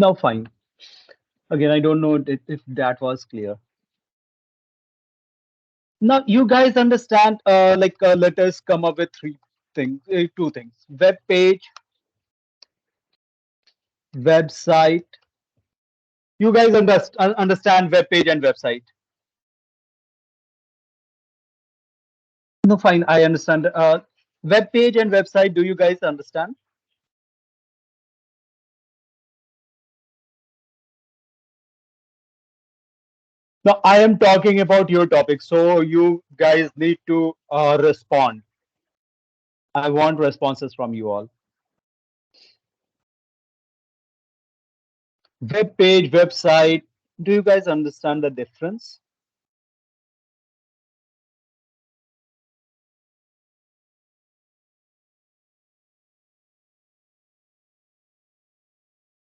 Now, fine. Again, I don't know if that was clear. Now, you guys understand, let us come up with two things: web page, website. You guys understand web page and website? No, fine. I understand. Web page and website. Do you guys understand? Now, I am talking about your topic, so you guys need to respond. I want responses from you all. Web page, website. Do you guys understand the difference?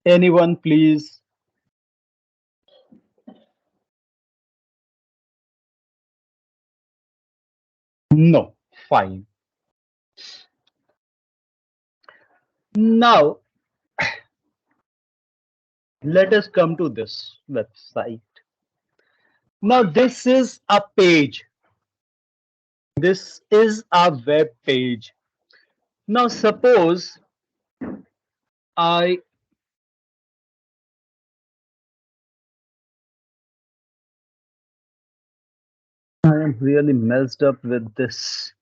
Anyone, please? No. Fine. Now, let us come to this website. Now, this is a page. This is a web page. Now, suppose I am really messed up with this.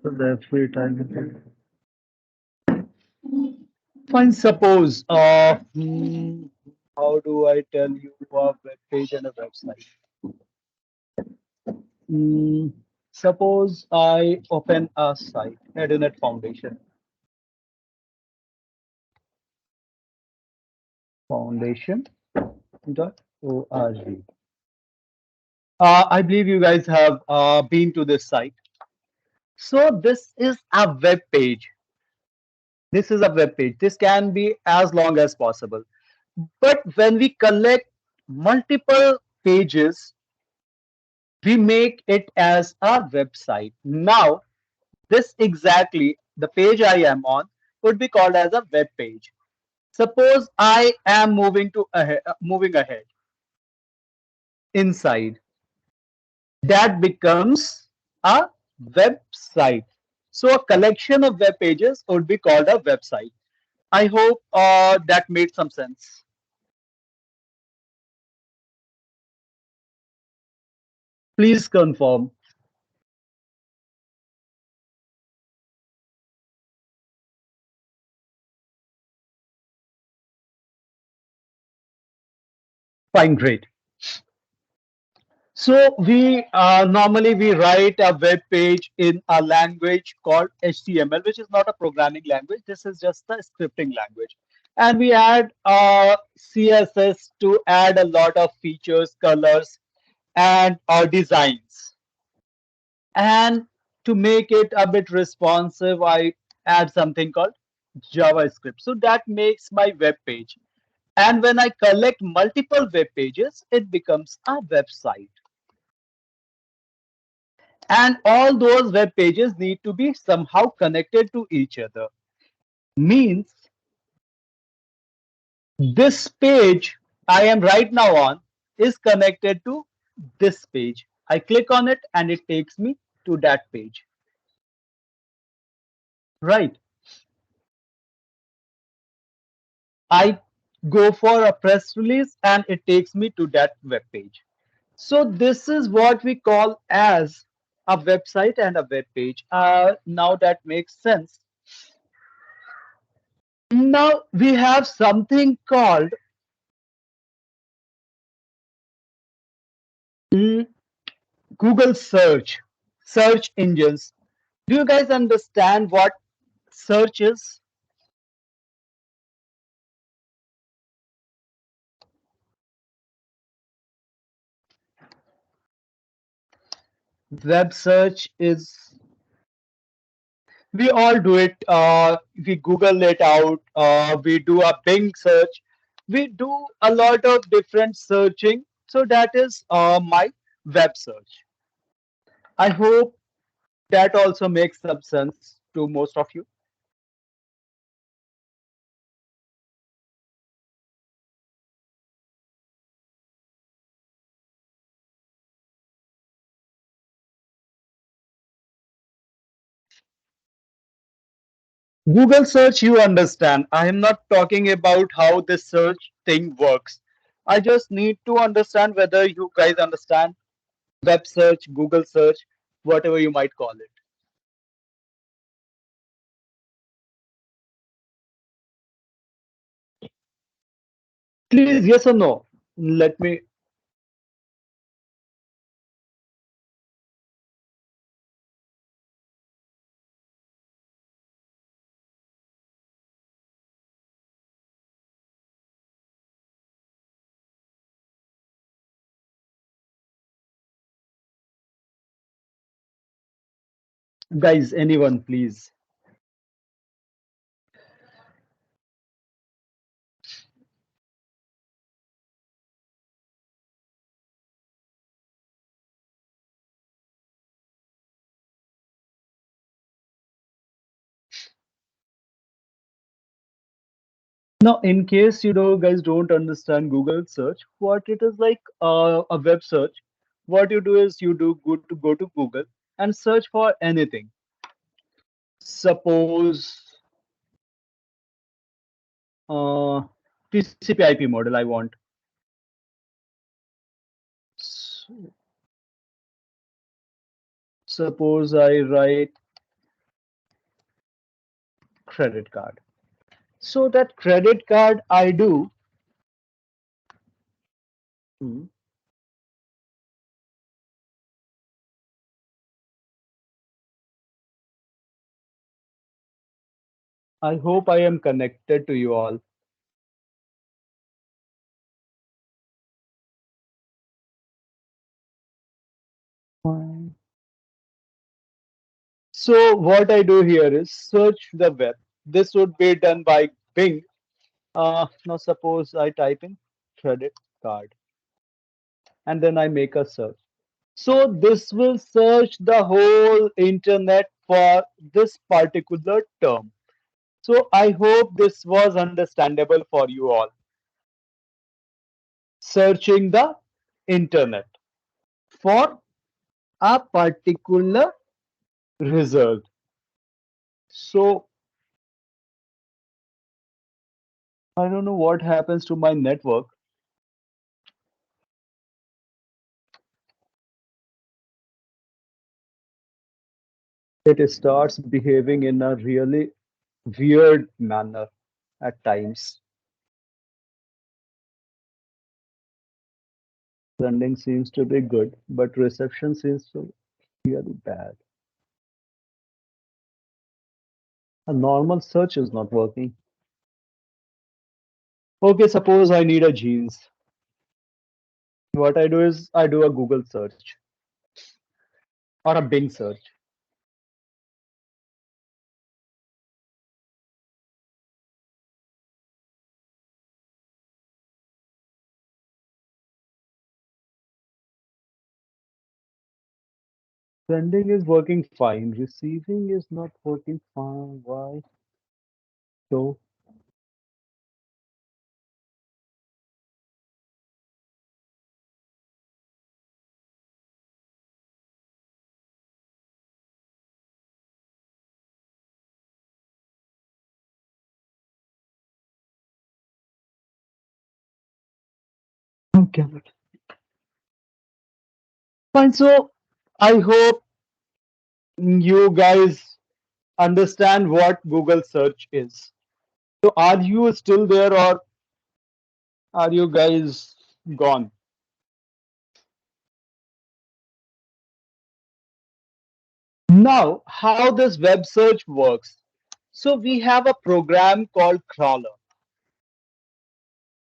Every time. Fine. Suppose, how do I tell you a web page and a website? Mm, Suppose I open a site, ADIT Foundation. Foundation.org. I believe you guys have been to this site. So this is a web page. This is a web page. This can be as long as possible. But when we collect multiple pages, we make it as a website. Now, this exactly, the page I am on, would be called as a web page. Suppose I am moving ahead inside. That becomes a website. So a collection of web pages would be called a website. I hope that made some sense. Please confirm. Fine, great. So we normally we write a web page in a language called HTML, which is not a programming language. This is just a scripting language. And we add CSS to add a lot of features, colors, and designs. And to make it a bit responsive, I add something called JavaScript. So that makes my web page. And when I collect multiple web pages, it becomes a website. And all those web pages need to be somehow connected to each other. Means this page I am right now on is connected to this page. I click on it and it takes me to that page. Right. I go for a press release and it takes me to that web page. So this is what we call as a website and a web page. Now that makes sense. Now we have something called Google search engines. Do you guys understand what search is? Web search is, we all do it. We Google it out. We do a Bing search. We do a lot of different searching. So that is my web search. I hope that also makes some sense to most of you. Google search, you understand. I am not talking about how this search thing works. I just need to understand whether you guys understand web search, Google search, whatever you might call it. Please, yes or no? Let me, guys, anyone, please. Now, in case you know, guys don't understand Google search, what it is like a web search, what you do is you do good to go to Google and search for anything. Suppose uh, TCP IP model I want. S- Suppose I write credit card. So that credit card I do, hmm, I hope I am connected to you all. Fine. So what I do here is search the web. This would be done by Bing. Now suppose I type in credit card and then I make a search. So this will search the whole internet for this particular term. So I hope this was understandable for you all. Searching the internet for a particular result. So I don't know what happens to my network. It starts behaving in a really weird manner at times. Sending seems to be good, but reception seems to be really bad. A normal search is not working. Okay, suppose I need a jeans. What I do is I do a Google search or a Bing search. Sending is working fine. Receiving is not working fine. Why? So, okay. Fine. So, I hope you guys understand what Google search is. So, are you still there or are you guys gone? Now, how this web search works. So, we have a program called Crawler.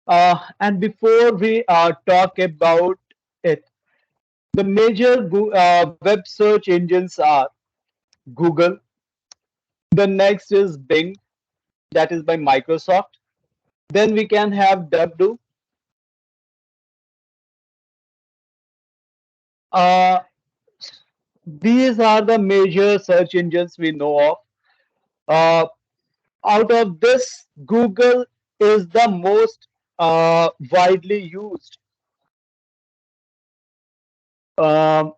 And before we talk about it, the major web search engines are Google. The next is Bing, that is by Microsoft. Then we can have DuckDuck. Uh, These are the major search engines we know of. Uh, Out of this, Google is the most widely used. Um,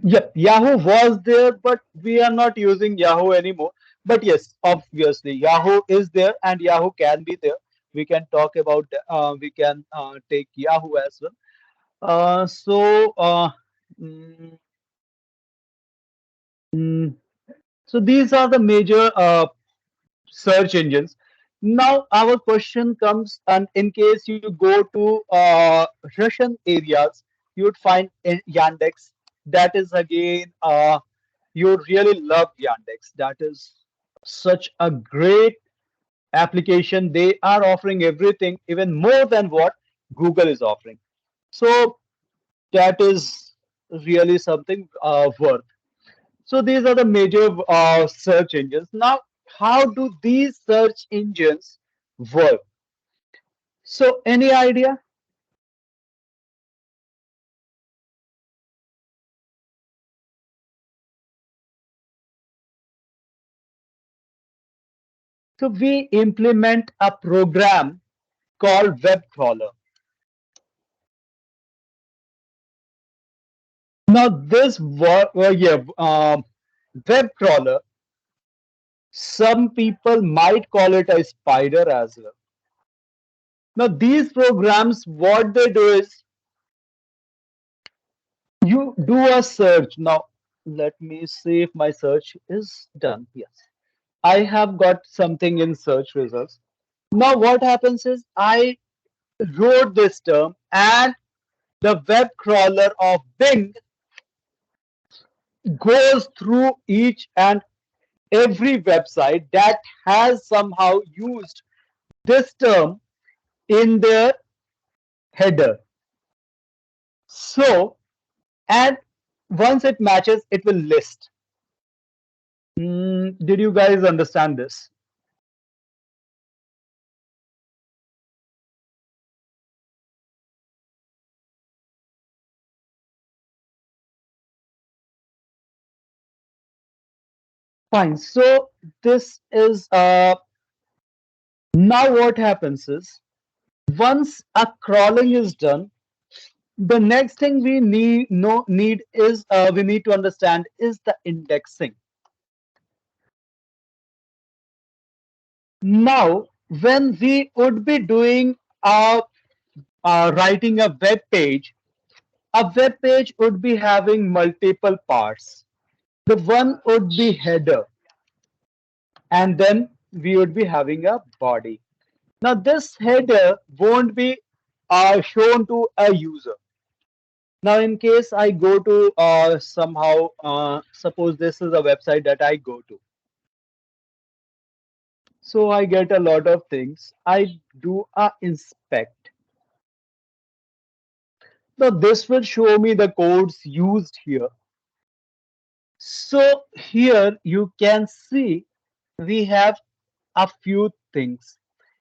Yep, Yahoo was there, but we are not using Yahoo anymore. But yes, obviously, Yahoo is there and Yahoo can be there. We can talk about, we can take Yahoo as well. Uh, so, uh, mm, mm, so these are the major search engines. Now, our question comes, and in case you go to Russian areas, you would find Yandex. That is again, you really love Yandex. That is such a great application. They are offering everything, even more than what Google is offering. So that is really something worth. So these are the major search engines. Now, how do these search engines work? So any idea? So we implement a program called web crawler. Now this web crawler, some people might call it a spider as well. Now these programs, what they do is you do a search. Now let me see if my search is done. Yes, I have got something in search results. Now what happens is I wrote this term and the web crawler of Bing goes through each and every website that has somehow used this term in their header. So, and once it matches, it will list. Did you guys understand this? Fine. So this is now what happens is once a crawling is done, the next thing we need is we need to understand is the indexing. Now, when we would be doing writing a web page would be having multiple parts. The one would be header, and then we would be having a body. Now, this header won't be shown to a user. Now, in case I go to somehow, suppose this is a website that I go to. So I get a lot of things. I do a inspect. Now, this will show me the codes used here. So here you can see we have a few things.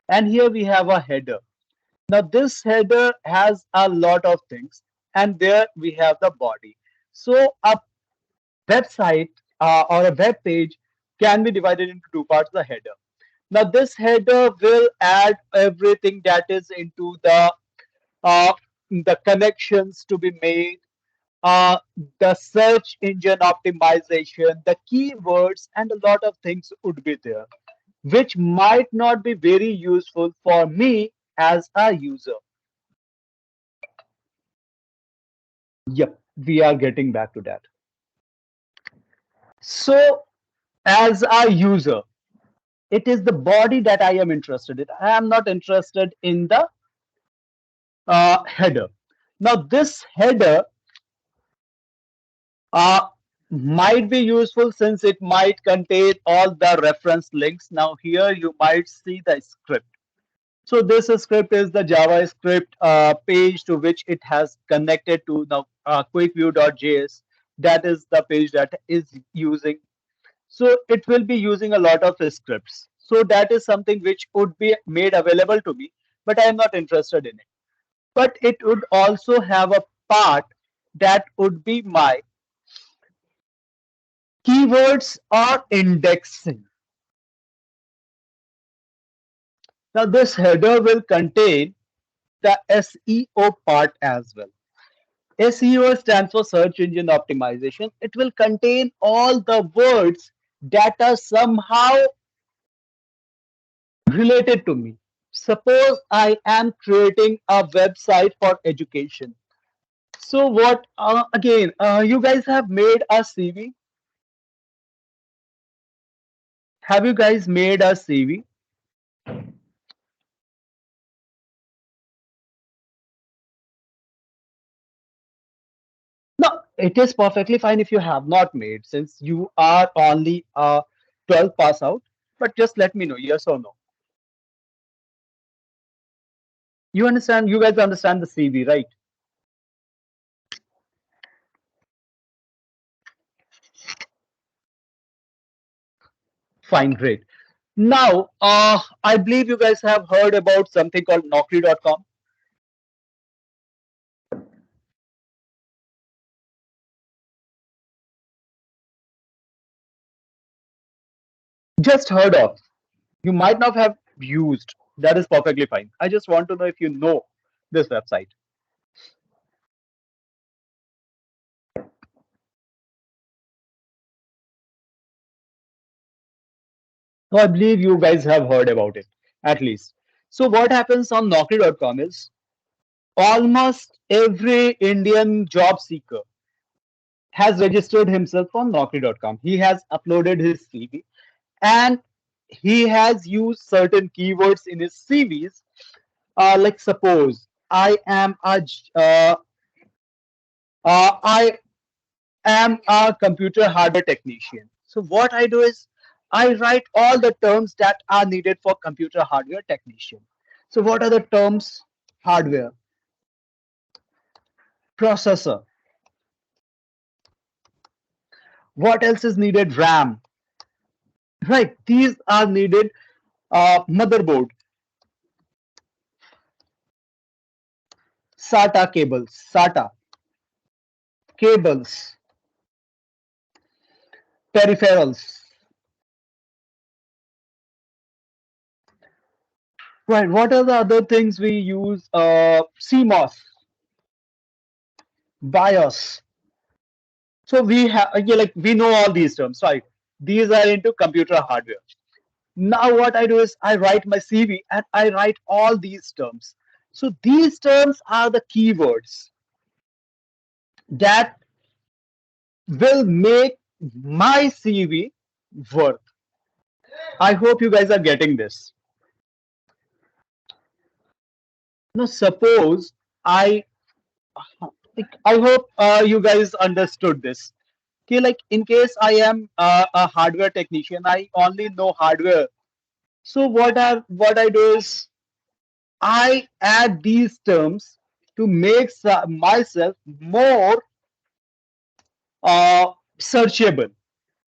And here we have a header. Now this header has a lot of things. And there we have the body. So a website or a web page can be divided into two parts, the header. Now this header will add everything that is into uh, the connections to be made, uh, the search engine optimization, the keywords, and a lot of things would be there, which might not be very useful for me as a user. Yep, we are getting back to that. So, as a user, it is the body that I am interested in. I am not interested in the header. Now, this header uh, might be useful since it might contain all the reference links. Now here you might see the script. So this script is the JavaScript page to which it has connected to the quickview.js. That is the page that is using. So it will be using a lot of scripts. So that is something which would be made available to me, but I am not interested in it. But it would also have a part that would be my keywords or indexing. Now this header will contain the SEO part as well. SEO stands for search engine optimization. It will contain all the words that are somehow related to me. Suppose I am creating a website for education. So what again, you guys have made a CV. Have you guys made a CV? No, it is perfectly fine if you have not made, since you are only a 12 pass out. But just let me know, yes or no. You understand? You guys understand the CV, right? Fine, great. Now, I believe you guys have heard about something called Naukri.com. Just heard of. You might not have used. That is perfectly fine. I just want to know if you know this website. So I believe you guys have heard about it, at least. So what happens on Naukri.com is almost every Indian job seeker has registered himself on Naukri.com. He has uploaded his CV and he has used certain keywords in his CVs. Like suppose I am a computer hardware technician. So what I do is I write all the terms that are needed for computer hardware technician. So what are the terms? Hardware, processor. What else is needed? RAM. Right. These are needed. Motherboard, SATA cables, SATA cables, peripherals. Right. What are the other things we use? CMOS, BIOS. So we have, yeah, like we know all these terms, right? These are into computer hardware. Now what I do is I write my CV and I write all these terms. So these terms are the keywords that will make my CV worth. I hope you guys are getting this. Now suppose I I hope you guys understood this. Okay, like in case I am a hardware technician, I only know hardware. So what I do is I add these terms to make myself more searchable.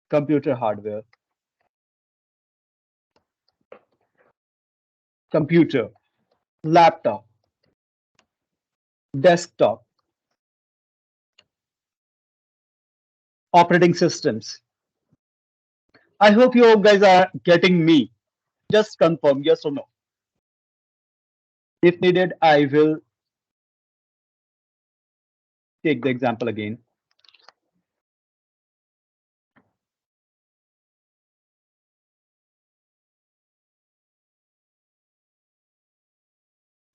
Computer hardware, computer, laptop, desktop, operating systems. I hope you guys are getting me. Just confirm yes or no. If needed, I will take the example again.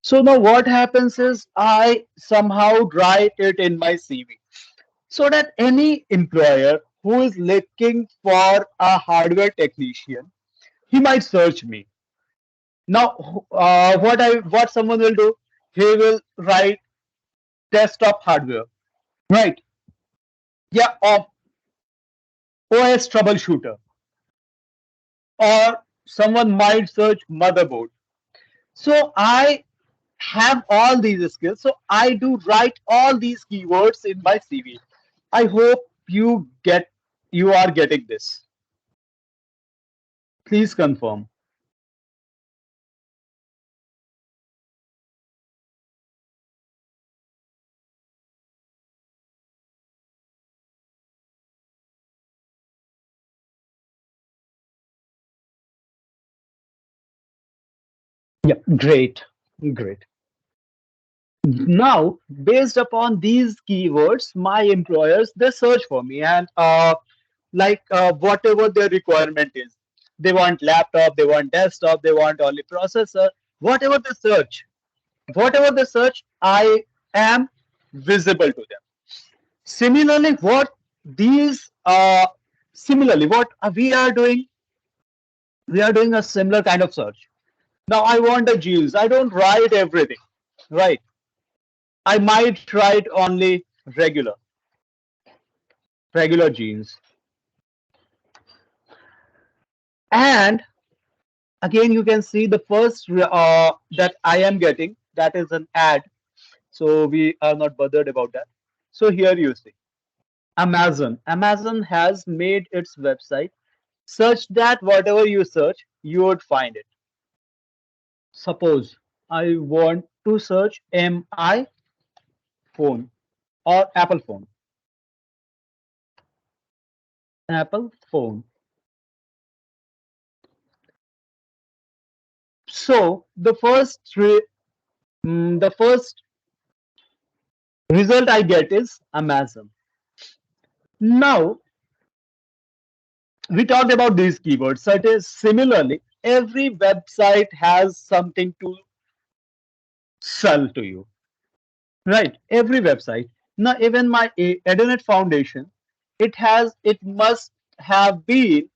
So now what happens is I somehow write it in my CV so that any employer who is looking for a hardware technician, he might search me. Now, what someone will do, he will write desktop hardware, right? Yeah, or OS troubleshooter, or someone might search motherboard. So I have all these skills. So I do write all these keywords in my CV. I hope you are getting this. Please confirm. Yeah, great, great. Now, based upon these keywords, my employers they search for me, and whatever their requirement is, they want laptop, they want desktop, they want only processor, whatever they search, I am visible to them. Similarly, these what we are doing, we are doing a similar kind of search. Now, I want a jeans. I don't write everything, right? I might write only regular, regular jeans. And again, you can see the first that I am getting, that is an ad. So we are not bothered about that. So here you see Amazon. Amazon has made its website such that whatever you search, you would find it. Suppose I want to search MI phone or Apple phone. Apple phone. So the first result I get is Amazon. Now we talked about these keywords. So it is similarly, every website has something to sell to you, right? Every website. Now even my ADIT Foundation, it must have been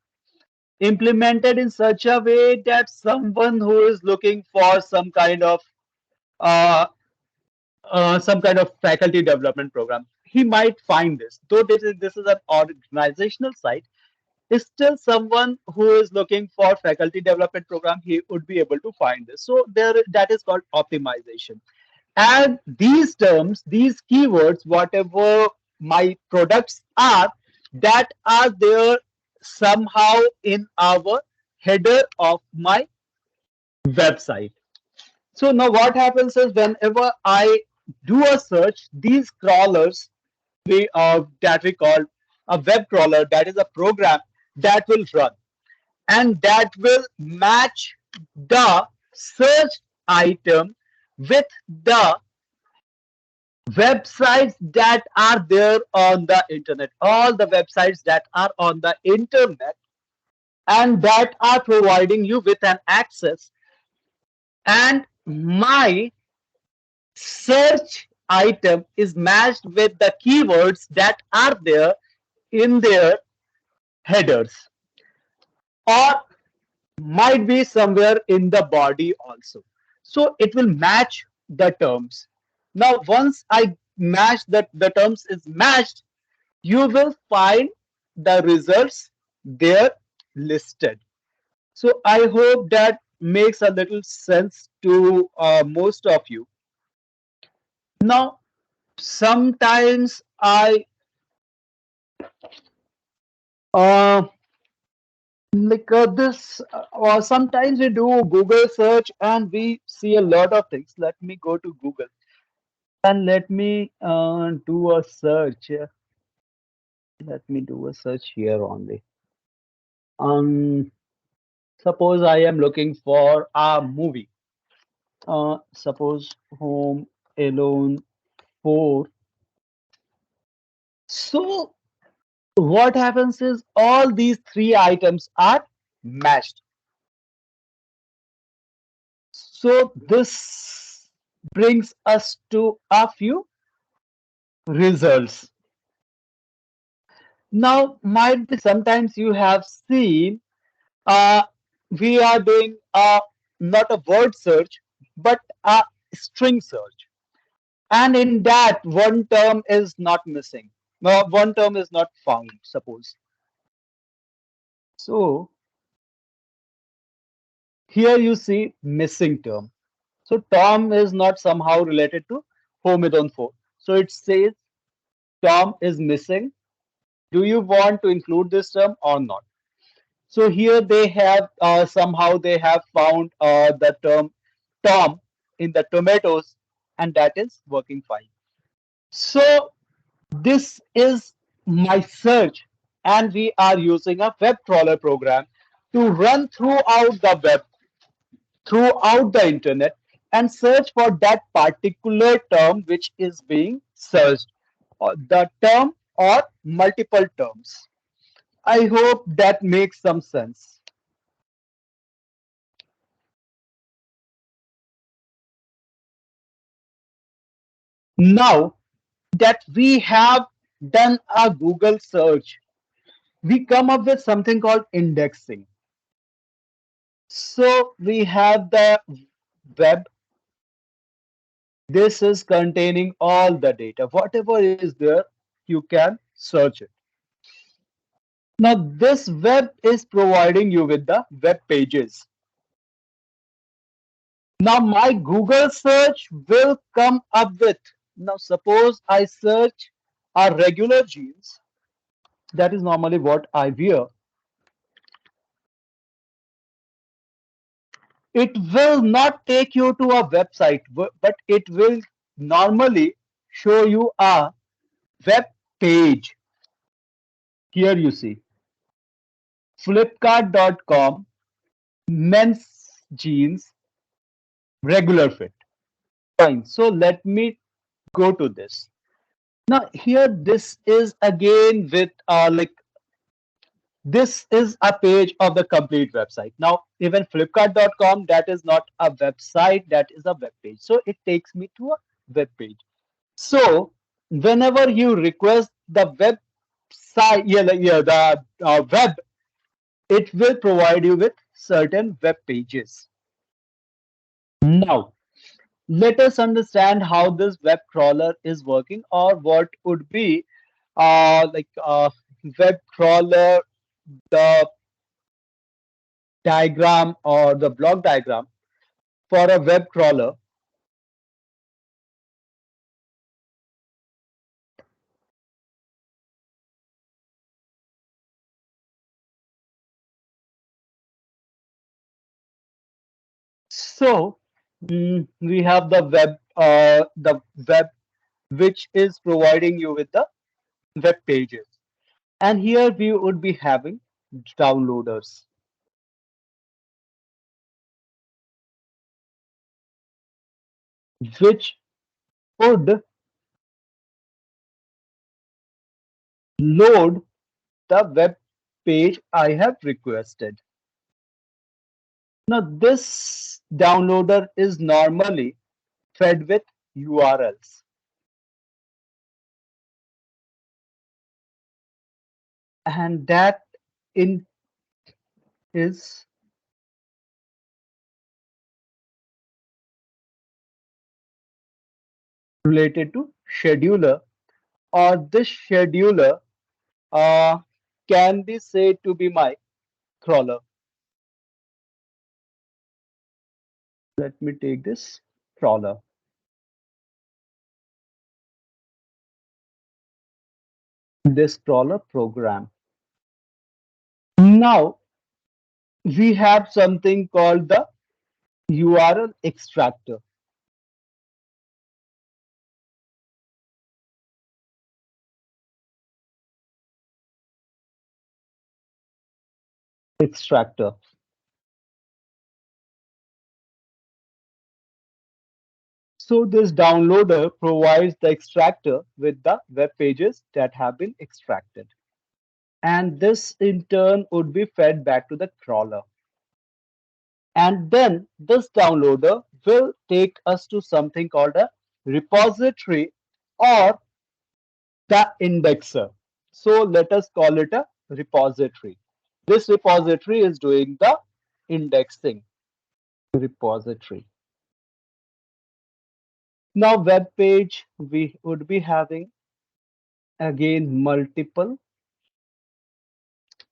implemented in such a way that someone who is looking for uh, some kind of faculty development program, he might find this. Though this is an organizational site, is still someone who is looking for faculty development program, he would be able to find this. So there, that is called optimization. And these terms, these keywords, whatever my products are, that are there somehow in our header of my website. So now what happens is whenever I do a search, these crawlers that we call a web crawler, that is a program that will run and that will match the search item with the websites that are there on the internet, all the websites that are on the internet and that are providing you with an access, and my search item is matched with the keywords that are there in their headers, or might be somewhere in the body also. So it will match the terms. Now once I match that, the terms is matched, you will find the results there listed. So I hope that makes a little sense to most of you. Now sometimes I uh, this sometimes we do Google search and we see a lot of things. Let me go to Google and let me do a search. Let me do a search here only. Um, Suppose I am looking for a movie. Suppose Home Alone 4. So what happens is all these three items are matched. So this brings us to a few results. Now, might be sometimes you have seen uh, we are doing not a word search, but a string search. And in that, one term is not missing. No, one term is not found, suppose. So here you see missing term. So Tom is not somehow related to Home Alone 4. So it says Tom is missing. Do you want to include this term or not? So here they have somehow they have found the term Tom in the tomatoes, and that is working fine. So this is my search, and we are using a web crawler program to run throughout the web throughout the internet and search for that particular term which is being searched, or the term or multiple terms. I hope that makes some sense. Now that we have done a Google search, we come up with something called indexing. So we have the web. This is containing all the data. Whatever is there, you can search it. Now, this web is providing you with the web pages. Now, my Google search will come up with. Now, suppose I search a regular jeans. That is normally what I wear. It will not take you to a website, but it will normally show you a web page. Here you see flipkart.com men's jeans regular fit. Fine. So let me go to this. Now here this is again with like this is a page of the complete website. Now even flipkart.com, that is not a website, that is a web page. So it takes me to a web page. So whenever you request the website, the web, it will provide you with certain web pages. Now let us understand how this web crawler is working, or what would be like web crawler, the diagram or the block diagram for a web crawler. So we have the web which is providing you with the web pages, and here we would be having downloaders, which would load the web page I have requested. Now, this downloader is normally fed with URLs, and that in is related to scheduler, or this scheduler uh, can be said to be my crawler. Let me take this crawler, this crawler program. Now we have something called the URL extractor. Extractor. So this downloader provides the extractor with the web pages that have been extracted. And this in turn would be fed back to the crawler. And then this downloader will take us to something called a repository or the indexer. So let us call it a repository. This repository is doing the indexing. Repository. Now web page, we would be having again multiple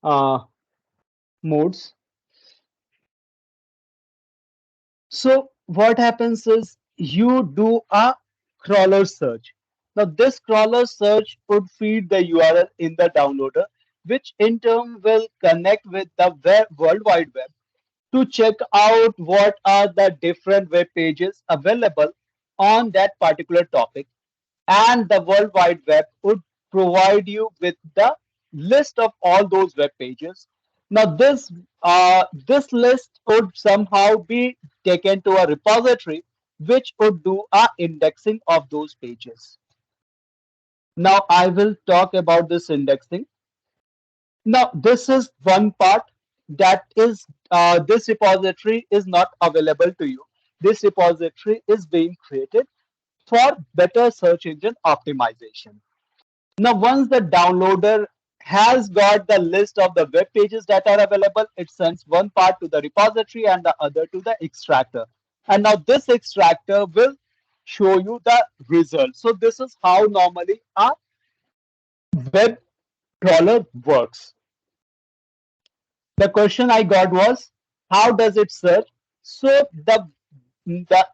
uh, modes. So what happens is you do a crawler search. Now this crawler search would feed the URL in the downloader, which in turn will connect with the World Wide Web to check out what are the different web pages available on that particular topic, and the World Wide Web would provide you with the list of all those web pages. Now this list would somehow be taken to a repository which would do a indexing of those pages. Now I will talk about this indexing. Now this is one part that is this repository is not available to you. This repository is being created for better search engine optimization. Now, once the downloader has got the list of the web pages that are available, it sends one part to the repository and the other to the extractor. And now this extractor will show you the result. So this is how normally a web crawler works. The question I got was, how does it search? So the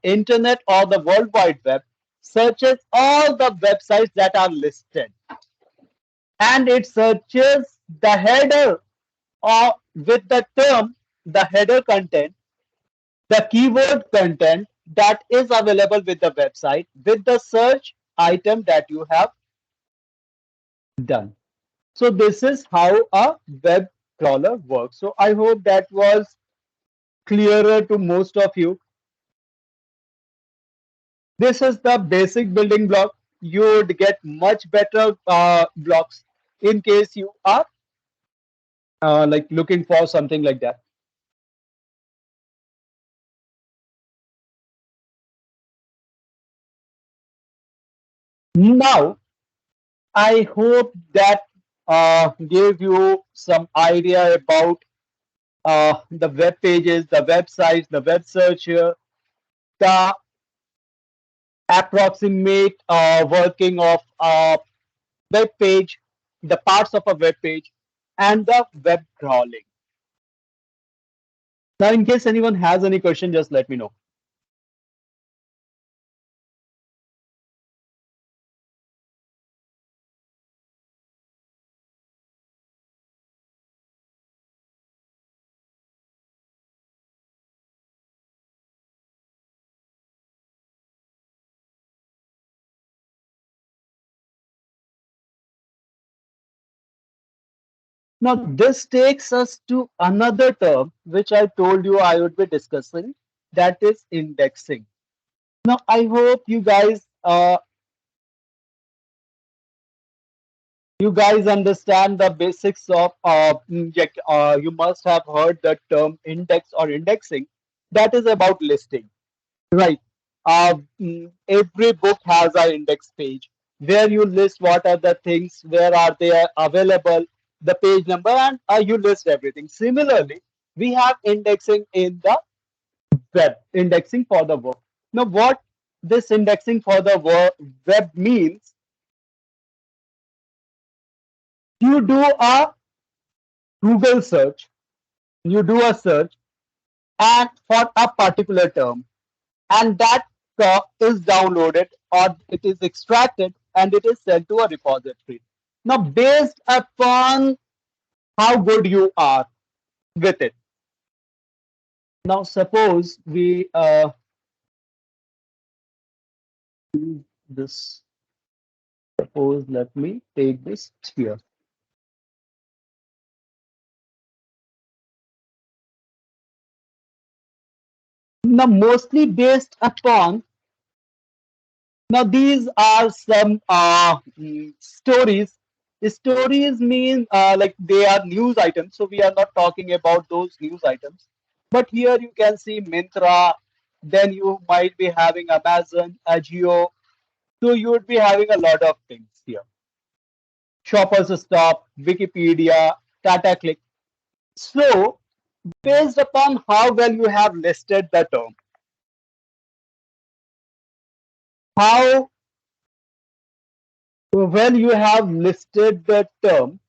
internet or the World Wide Web searches all the websites that are listed, and it searches the header or with the term, the header content, the keyword content that is available with the website with the search item that you have done. So this is how a web crawler works. So I hope that was clearer to most of you. This is the basic building block. You would get much better blocks in case you are like looking for something like that. Now, I hope that gave you some idea about the web pages, the websites, the web searcher, the approximate working of a web page, the parts of a web page, and the web crawling. Now, in case anyone has any question, just let me know. Now, this takes us to another term which I told you I would be discussing, that is indexing. Now, I hope you guys understand the basics of you must have heard the term index or indexing. That is about listing, right? Every book has an index page where you list what are the things, where are they available, the page number, and you list everything. Similarly, we have indexing in the web, indexing for the web. Now what this indexing for the web means, you do a Google search, you do a search and for a particular term, and that is downloaded or it is extracted and it is sent to a repository. Now, based upon how good you are with it. Now, suppose we use this. Suppose let me take this here. Now, mostly based upon, now these are some stories. Stories mean like they are news items, so we are not talking about those news items. But here you can see Mintra, then you might be having Amazon, Agio, so you would be having a lot of things here. Shoppers Stop, Wikipedia, Tata Click. So based upon how well you have listed the term, how well you have listed the term,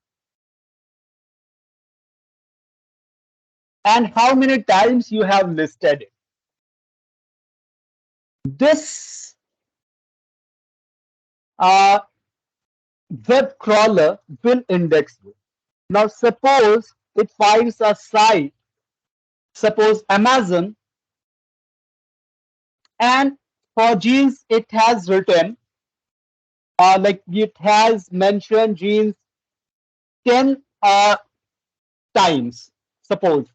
and how many times you have listed it, this web crawler will index you. Now, suppose it finds a site, suppose Amazon, and for jeans it has written, like it has mentioned jeans 10 times, suppose,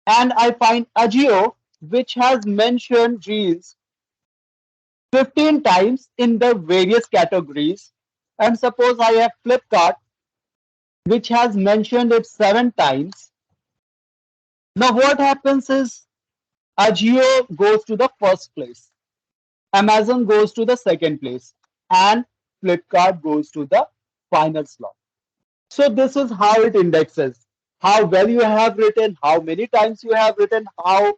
and I find Agio which has mentioned genes 15 times in the various categories, and suppose I have Flipkart which has mentioned it 7 times. Now what happens is Agio goes to the first place, Amazon goes to the second place, and Flipkart goes to the final slot. So this is how it indexes. How well you have written, how many times you have written, how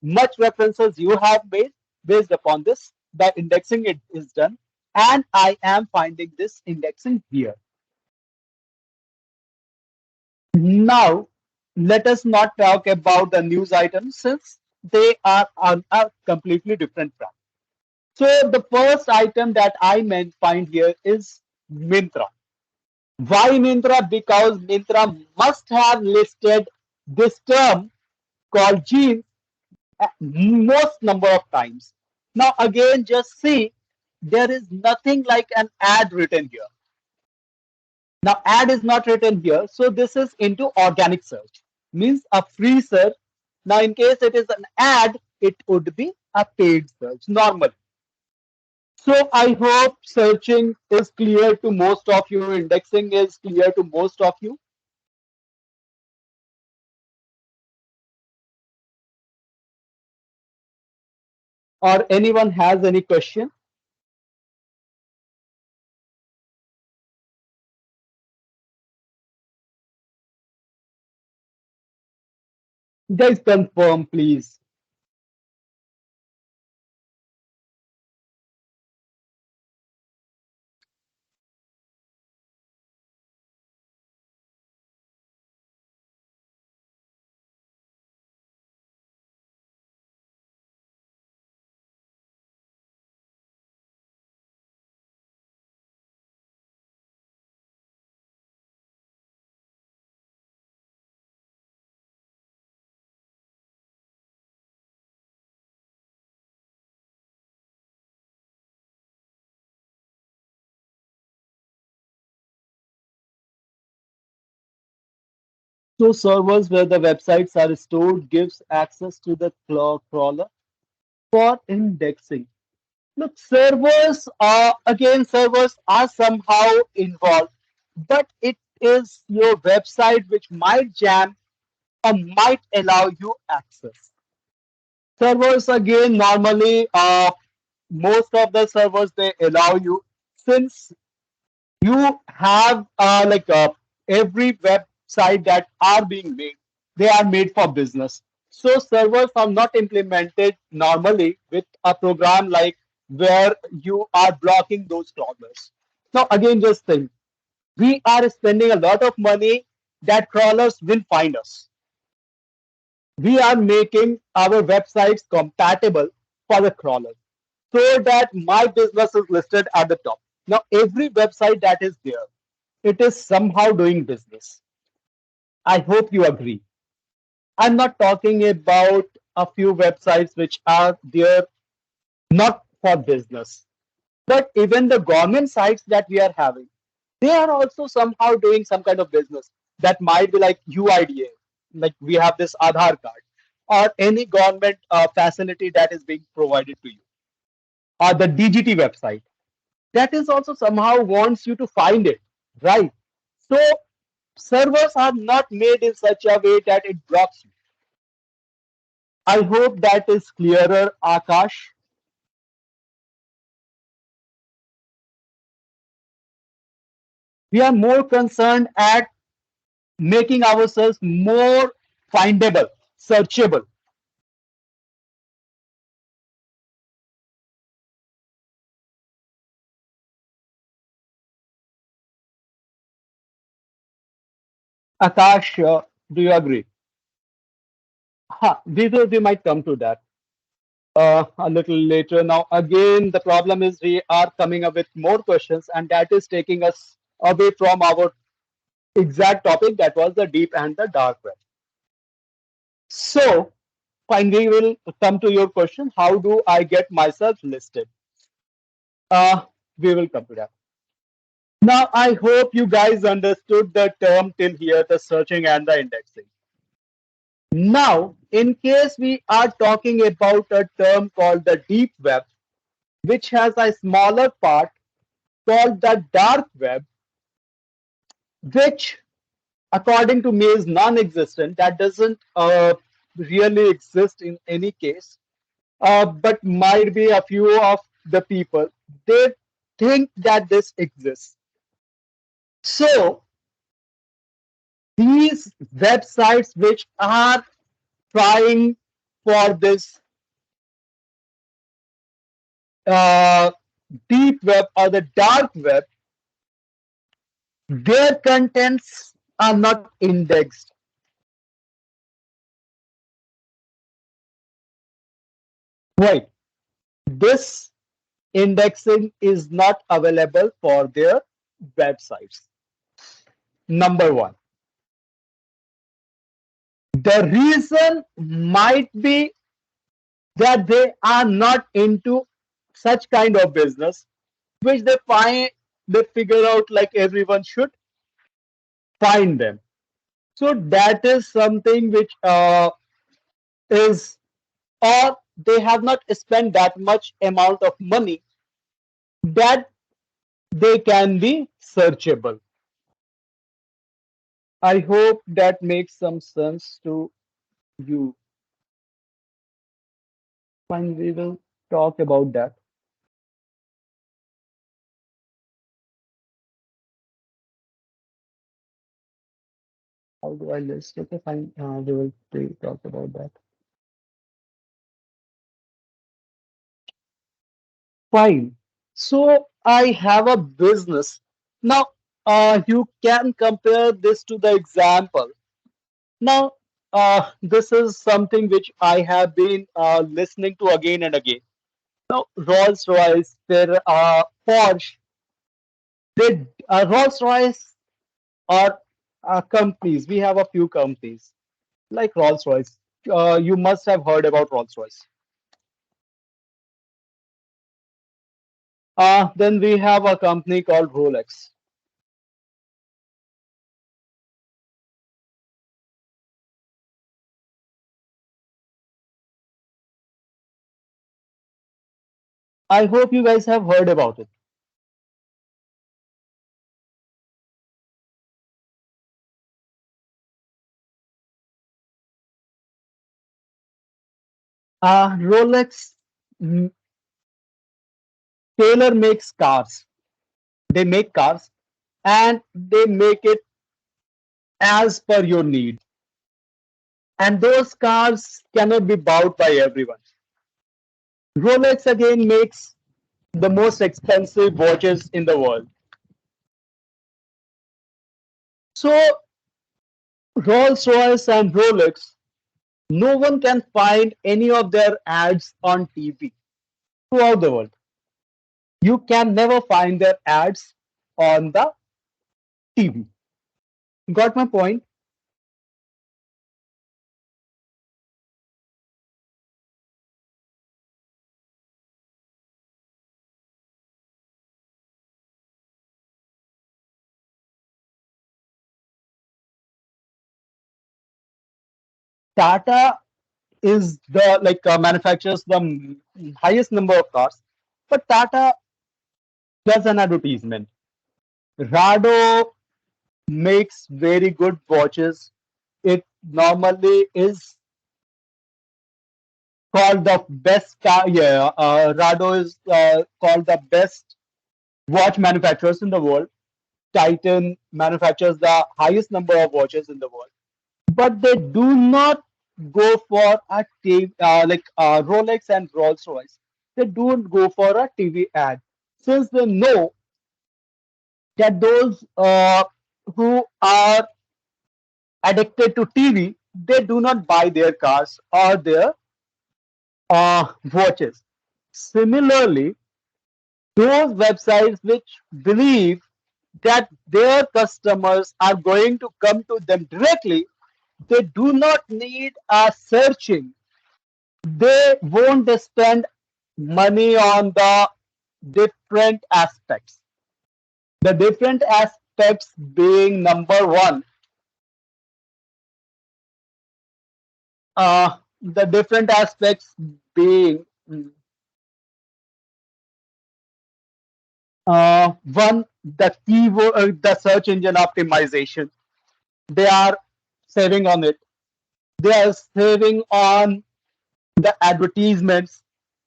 much references you have made. Based upon this, the indexing it is done. And I am finding this indexing here. Now, let us not talk about the news items since they are on a completely different track. So the first item that I meant find here is Mintra. Why Mintra? Because Mintra must have listed this term called jeans most number of times. Now again, just see, there is nothing like an ad written here. Now ad is not written here, so this is into organic search, means a free search. Now in case it is an ad, it would be a paid search normally. So I hope searching is clear to most of you, indexing is clear to most of you. Or anyone has any question? Guys, confirm, please. So servers where the websites are stored gives access to the crawler for indexing. Look, servers are again servers are somehow involved, but it is your website which might jam or might allow you access. Servers again normally most of the servers they allow you since you have every website that are being made, they are made for business. So servers are not implemented normally with a program like where you are blocking those crawlers. Now again, just think, we are spending a lot of money that crawlers will find us. We are making our websites compatible for the crawlers so that my business is listed at the top. Now every website that is there, it is somehow doing business. I hope you agree. I'm not talking about a few websites which are there not for business, but even the government sites that we are having, they are also somehow doing some kind of business. That might be like UIDA, like we have this Aadhaar card, or any government facility that is being provided to you, or the DGT website. That is also somehow wants you to find it, right? So servers are not made in such a way that it blocks you. I hope that is clearer, Akash. We are more concerned at making ourselves more findable, searchable. Akash, do you agree? We might come to that a little later. Now, again, the problem is we are coming up with more questions, and that is taking us away from our exact topic that was the deep and the dark web. So, fine, we will come to your question. How do I get myself listed? Uh, we will come to that. Now, I hope you guys understood the term till here, the searching and the indexing. Now, in case we are talking about a term called the deep web, which has a smaller part called the dark web, which according to me is non-existent. That doesn't really exist in any case, but might be a few of the people they think that this exists. So these websites which are trying for this uh, deep web or the dark web, their contents are not indexed. Right. This indexing is not available for their websites. Number one. The reason might be that they are not into such kind of business, which they figure out like everyone should find them. So that is something which is, or they have not spent that much amount of money that they can be searchable. I hope that makes some sense to you. Fine, we will talk about that. How do I list? Okay, fine. We will talk about that. Fine. So I have a business. Now, you can compare this to the example. Now, this is something which I have been listening to again and again. Now, Rolls Royce, there are Porsche, Rolls Royce are companies. We have a few companies like Rolls Royce. You must have heard about Rolls Royce. Then we have a company called Rolex. I hope you guys have heard about it. Rolex mm, Taylor makes cars. They make cars and they make it as per your need. And those cars cannot be bought by everyone. Rolex again makes the most expensive watches in the world. So Rolls Royce and Rolex, no one can find any of their ads on TV throughout the world. You can never find their ads on the TV. Got my point? Tata is the manufactures the highest number of cars, but Tata does an advertisement. Rado makes very good watches. It normally is called the best car. Yeah, Rado is called the best watch manufacturers in the world. Titan manufactures the highest number of watches in the world, but they do not go for a TV Rolex and Rolls Royce. They don't go for a TV ad since they know that those who are addicted to TV, they do not buy their cars or their watches. Similarly, those websites which believe that their customers are going to come to them directly, they do not need a searching. They won't spend money on the different aspects. The different aspects being number one, The different aspects being one, the keyword, the search engine optimization. They are saving on it. They are saving on the advertisements,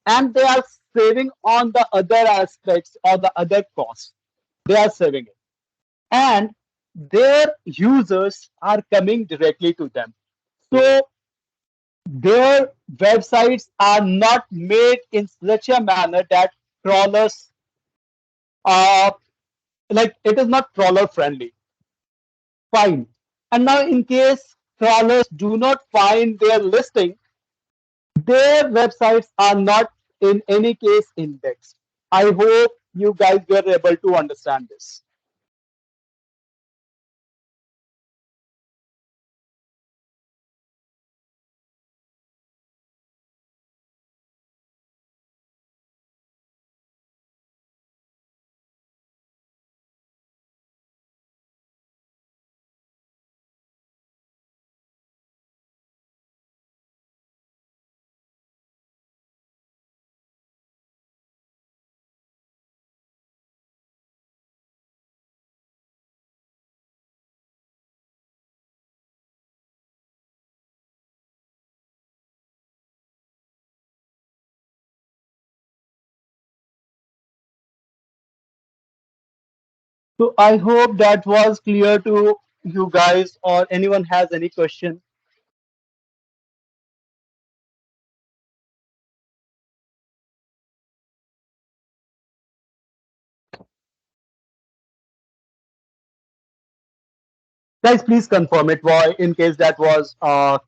and they are saving on the other aspects or the other costs. They are saving it, and their users are coming directly to them. So their websites are not made in such a manner that crawlers are like it is not crawler friendly. Fine. And now in case crawlers do not find their listing, their websites are not in any case indexed. I hope you guys were able to understand this. So I hope that was clear to you guys or anyone has any question. Guys, please confirm it why in case that was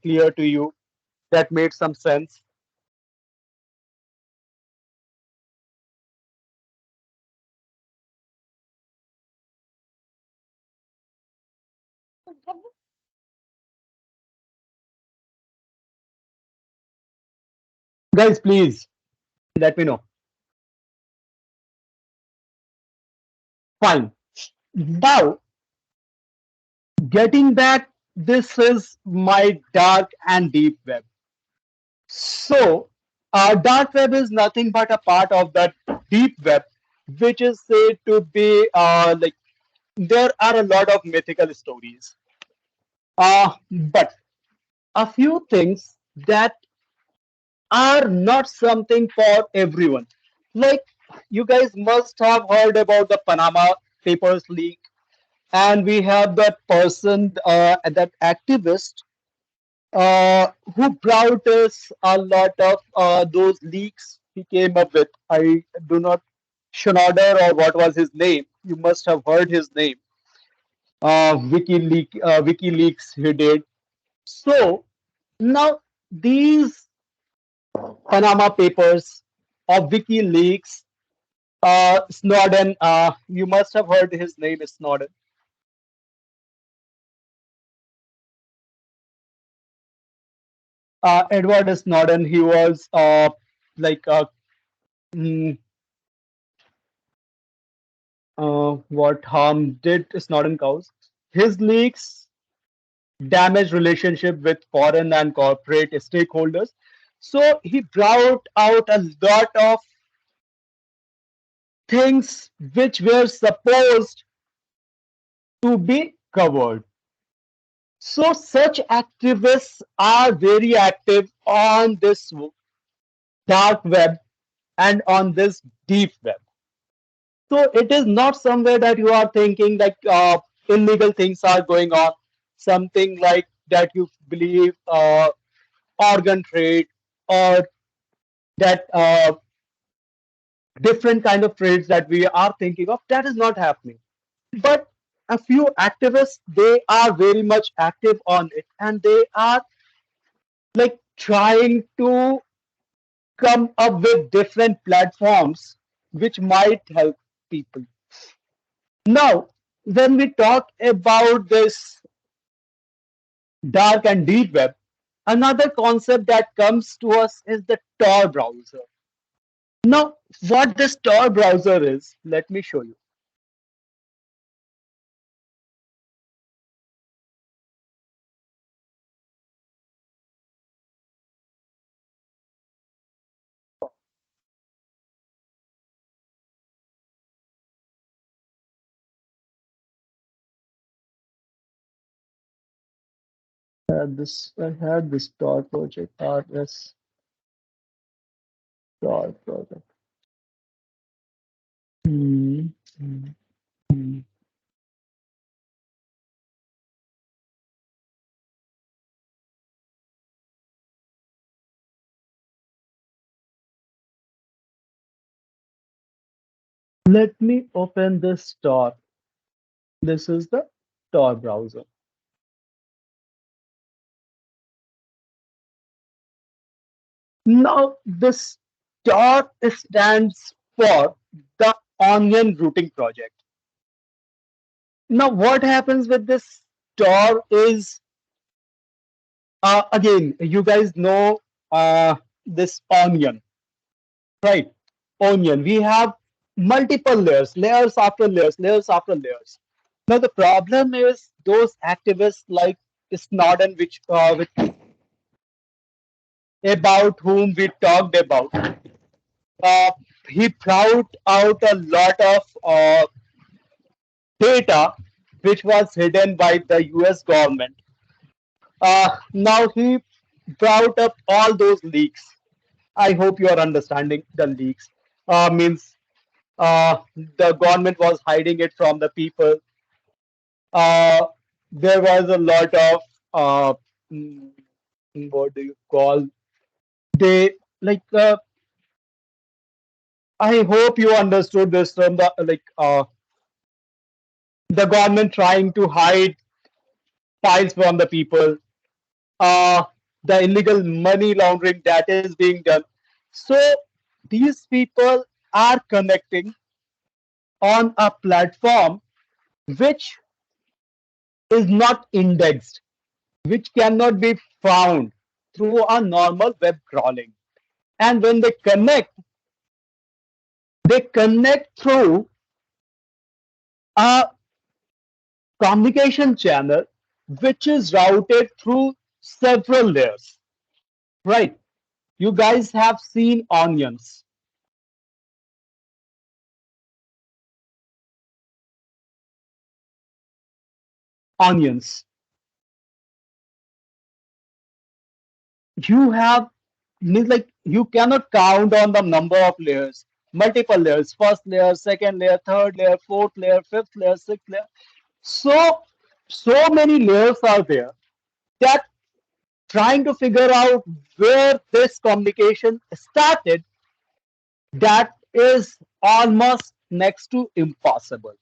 clear to you, that made some sense. Guys, please let me know. Fine. Now, getting back, this is my dark and deep web. So, dark web is nothing but a part of the deep web, which is said to be like there are a lot of mythical stories. But a few things that are not something for everyone. Like you guys must have heard about the Panama Papers leak, and we have that person, that activist, who brought us a lot of those leaks he came up with. I do not Schnoder or what was his name. You must have heard his name. WikiLeaks he did. So now these Panama Papers of WikiLeaks, Snowden. You must have heard his name is Snowden. Edward Snowden. He was like mm, what harm did Snowden cause? His leaks damaged relationship with foreign and corporate stakeholders. So he brought out a lot of things which were supposed to be covered. So such activists are very active on this dark web and on this deep web. So it is not somewhere that you are thinking like illegal things are going on, something like that you believe organ trade or that different kind of trades that we are thinking of. That is not happening. But a few activists, they are very much active on it, and they are like trying to come up with different platforms which might help people. Now, when we talk about this dark and deep web, another concept that comes to us is the Tor browser. Now, what this Tor browser is, let me show you. I had this Tor project, RS Tor project. Hmm. Hmm. Hmm. Let me open this Tor. This is the Tor browser. Now, this Tor stands for the Onion Routing Project. Now, what happens with this Tor is, again, you guys know this onion, right? Onion. We have multiple layers, layers after layers, layers after layers. Now, the problem is those activists like Snowden, which about whom we talked about. Uh, he brought out a lot of data which was hidden by the US government. Now he brought up all those leaks. I hope you are understanding the leaks. Means the government was hiding it from the people. Uh, there was a lot of mm, what do you call, they like I hope you understood this from the government trying to hide files from the people, uh, the illegal money laundering that is being done. So these people are connecting on a platform which is not indexed, which cannot be found through a normal web crawling. And when they connect through a communication channel which is routed through several layers, right? You guys have seen onions. You have, means like you cannot count on the number of layers, multiple layers, first layer, second layer, third layer, fourth layer, fifth layer, sixth layer. So many layers are there that trying to figure out where this communication started, that is almost next to impossible.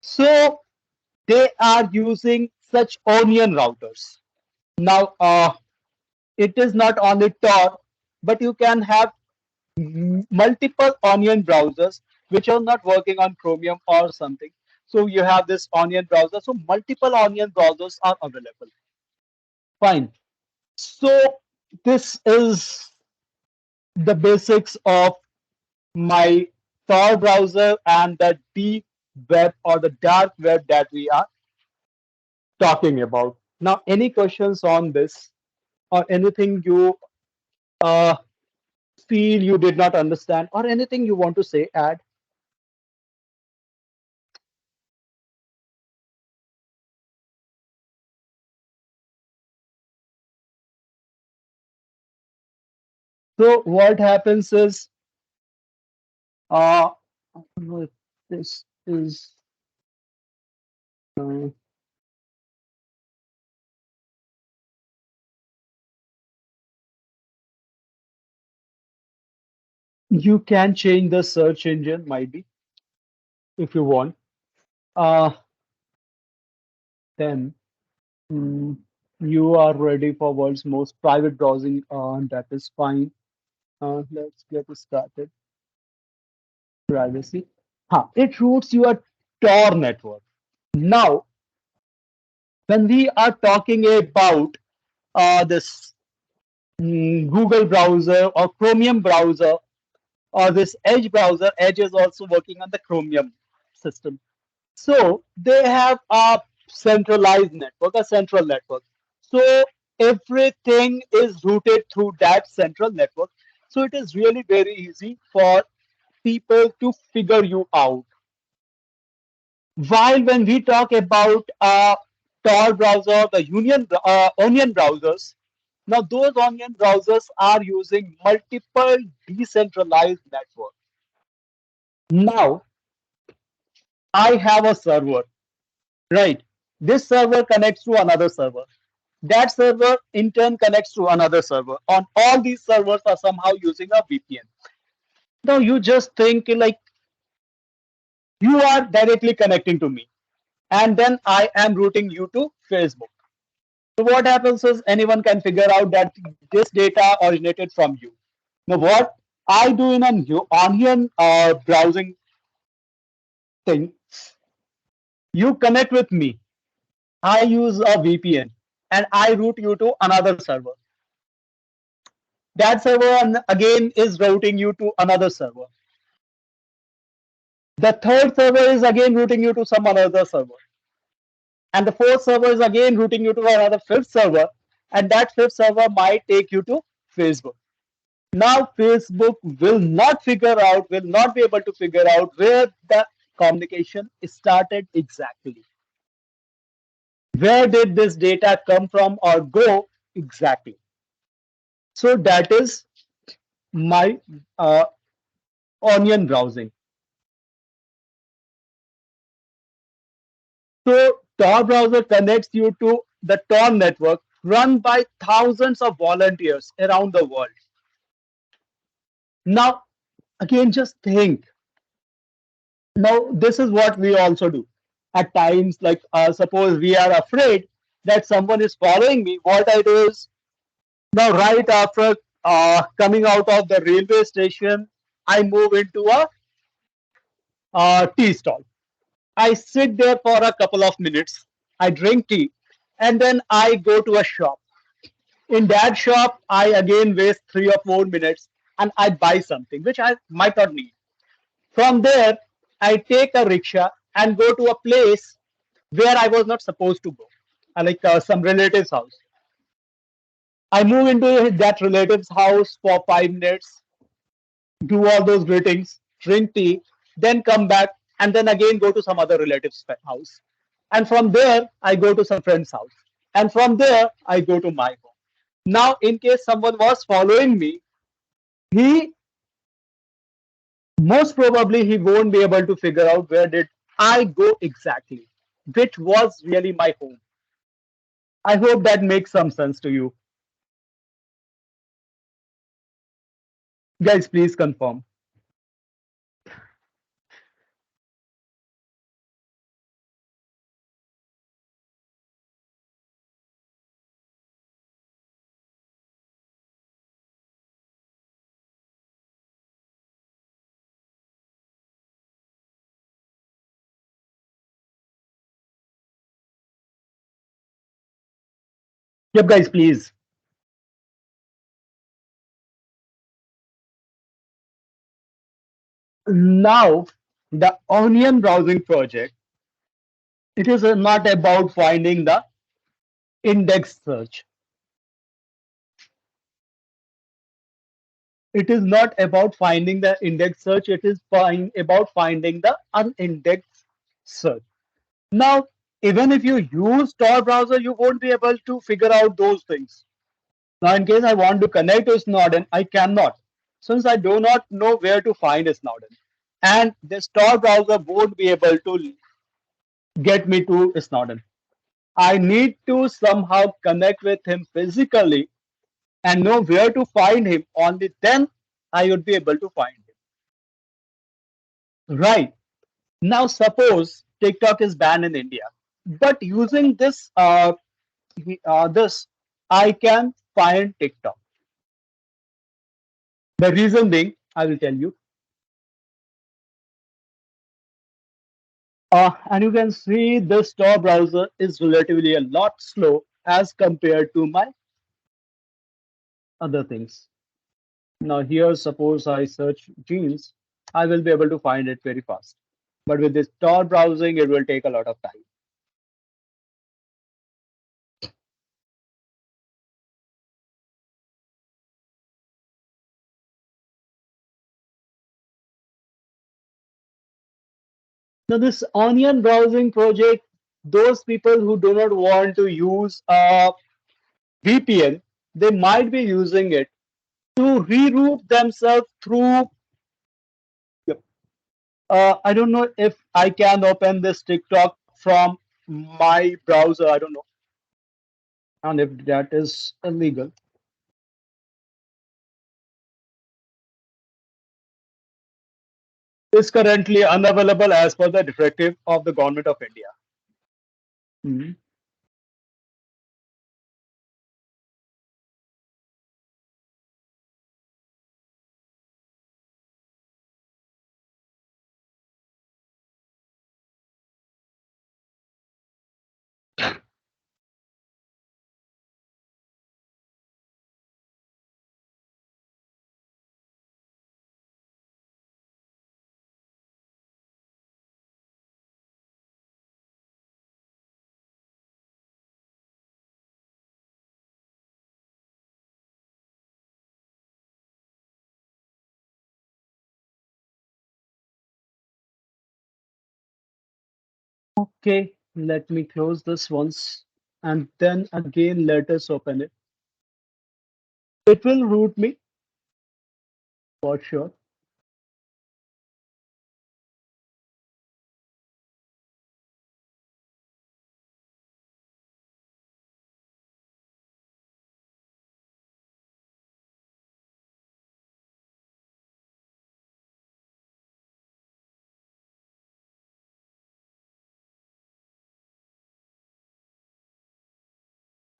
So they are using such onion routers. Now, it is not only Tor, but you can have multiple onion browsers which are not working on Chromium or something. So you have this onion browser. So multiple onion browsers are available. Fine. So this is the basics of my Tor browser and the deep web or the dark web that we are talking about. Now, any questions on this or anything you uh, feel you did not understand or anything you want to say, add? So what happens is, uh, this is, uh, you can change the search engine, might be, if you want. Uh, then mm, you are ready for world's most private browsing. That is fine. Let's get started. Privacy. It routes your Tor network. Now, when we are talking about this Google browser or Chromium browser or this Edge browser, Edge is also working on the Chromium system. So they have a centralized network, a central network. So everything is routed through that central network. So it is really very easy for people to figure you out. While when we talk about Tor browser, the Onion browsers. Now, those Onion browsers are using multiple decentralized networks. Now, I have a server, right? This server connects to another server. That server in turn connects to another server. On all these servers are somehow using a VPN. Now, you just think like you are directly connecting to me, and then I am routing you to Facebook. So what happens is anyone can figure out that this data originated from you. Now what I do in an onion browsing thing, you connect with me. I use a VPN and I route you to another server. That server again is routing you to another server. The third server is again routing you to some another server. And the fourth server is again routing you to another fifth server. And that fifth server might take you to Facebook. Now Facebook will not be able to figure out where the communication started exactly. Where did this data come from or go exactly? So that is my onion browsing. So Tor browser connects you to the Tor network run by thousands of volunteers around the world. Now, again, just think. Now, this is what we also do. At times, like suppose we are afraid that someone is following me, what I do is now right after coming out of the railway station, I move into a tea stall. I sit there for a couple of minutes. I drink tea, and then I go to a shop. In that shop, I again waste 3 or 4 minutes, and I buy something which I might not need. From there, I take a rickshaw and go to a place where I was not supposed to go, like some relative's house. I move into that relative's house for 5 minutes, do all those greetings, drink tea, then come back, and then again go to some other relative's house. And from there, I go to some friend's house. And from there, I go to my home. Now, in case someone was following me, he most probably he won't be able to figure out where did I go exactly, which was really my home. I hope that makes some sense to you. Guys, please confirm. Yep, guys, please. Now, the onion browsing project, it is not about finding the index search. It is not about finding the index search. It is about finding the unindexed search. Now, even if you use Tor browser, you won't be able to figure out those things. Now, in case I want to connect to Snowden, I cannot, since I do not know where to find Snowden. And the Tor browser won't be able to get me to Snowden. I need to somehow connect with him physically and know where to find him. Only then I would be able to find him. Right. Now, suppose TikTok is banned in India, but using this, I can find TikTok. The reason being, I will tell you. And you can see this Tor browser is relatively a lot slow as compared to my other things. Now here, suppose I search jeans, I will be able to find it very fast. But with this Tor browsing, it will take a lot of time. Now this onion browsing project, those people who do not want to use a VPN, they might be using it to reroute themselves through. I don't know if I can open this TikTok from my browser. I don't know, and if that is illegal. Is currently unavailable as per the directive of the government of India. Mhm. Okay, let me close this once and then again let us open it. It will root me for sure.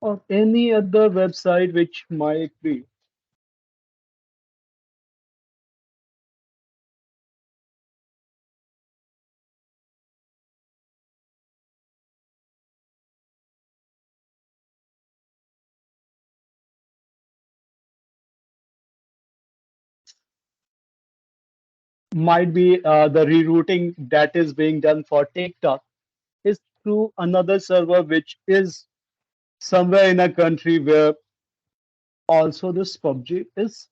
Or any other website which might be. Might be the rerouting that is being done for TikTok is through another server which is somewhere in a country where also this PUBG is,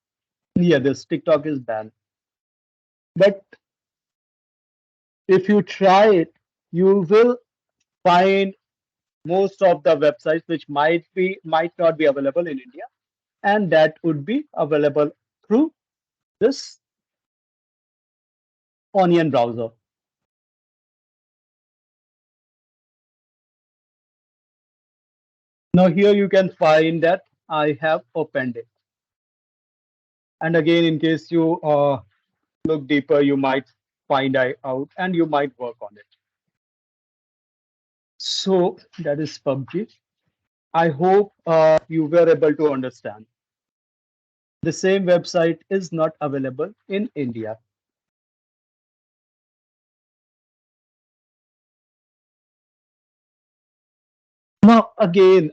yeah, this TikTok is banned. But if you try it, you will find most of the websites which might not be available in India, and that would be available through this Onion browser. Now here you can find that I have opened it. And again, in case you look deeper, you might find out and you might work on it. So that is PUBG. I hope you were able to understand. The same website is not available in India. Now, again,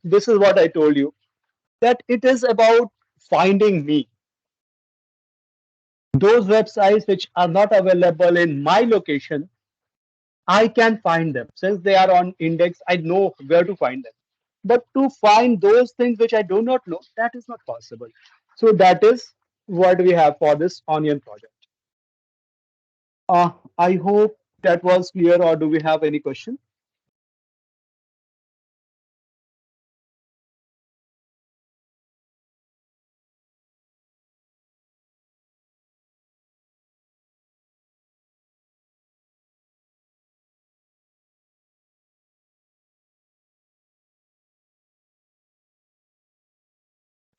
this is what I told you that it is about finding me. Those websites which are not available in my location, I can find them. Since they are on index, I know where to find them. But to find those things which I do not know, that is not possible. So that is what we have for this Onion project. I hope that was clear, or do we have any question?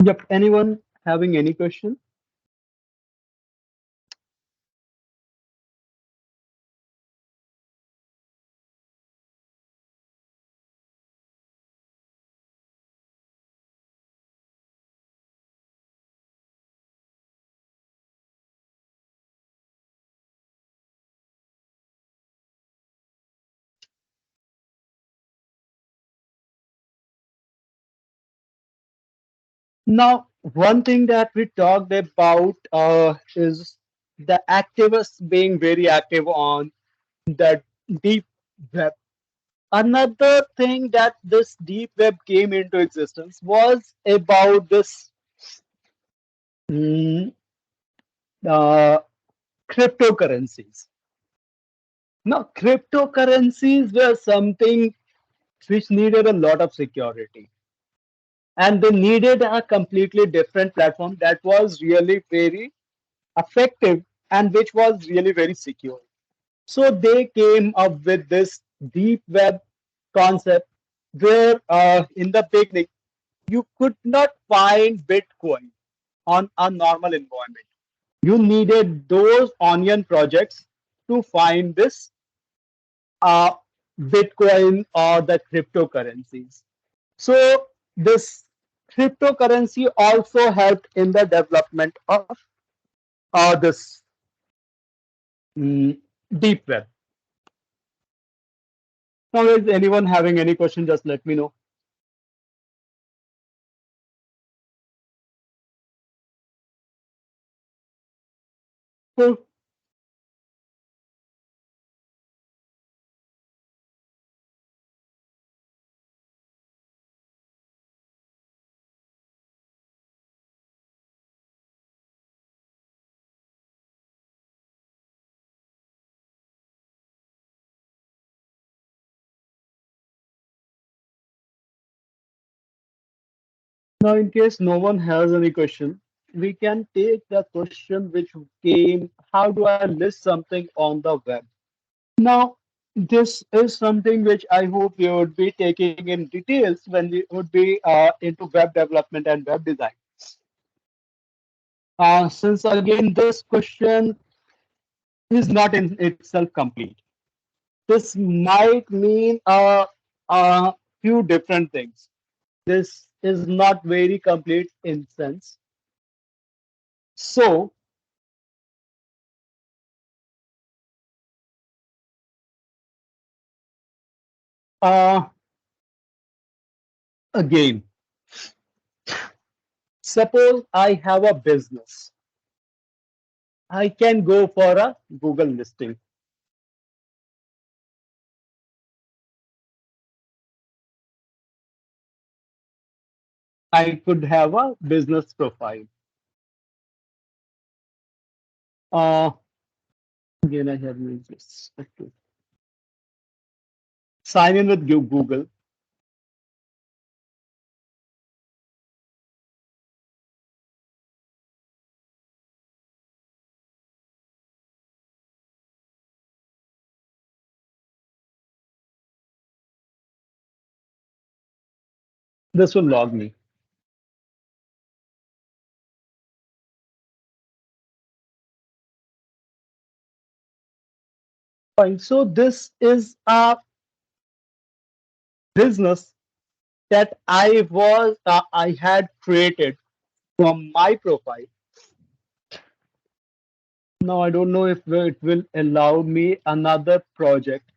Yep. Anyone having any question? Now, one thing that we talked about is the activists being very active on the deep web. Another thing that this deep web came into existence was about this mm, uh, cryptocurrencies. Now, cryptocurrencies were something which needed a lot of security, and they needed a completely different platform that was really very effective and which was really very secure. So they came up with this deep web concept where in the beginning you could not find Bitcoin on a normal environment. You needed those onion projects to find this uh, Bitcoin or the cryptocurrencies. So this cryptocurrency also helped in the development of this mm, deep web. Now, is anyone having any question? Just let me know. So now, in case no one has any question, we can take the question which came, how do I list something on the web? Now, this is something which I hope you would be taking in details when we would be into web development and web design. Since again, this question is not in itself complete. This might mean a few different things. This is not very complete in sense. So, uh, again, suppose I have a business. I can go for a Google listing. I could have a business profile. Uh, Again, I have used this. Okay. Sign in with Google. This will log me. Fine. So this is a business that I had created from my profile. Now I don't know if it will allow me another project.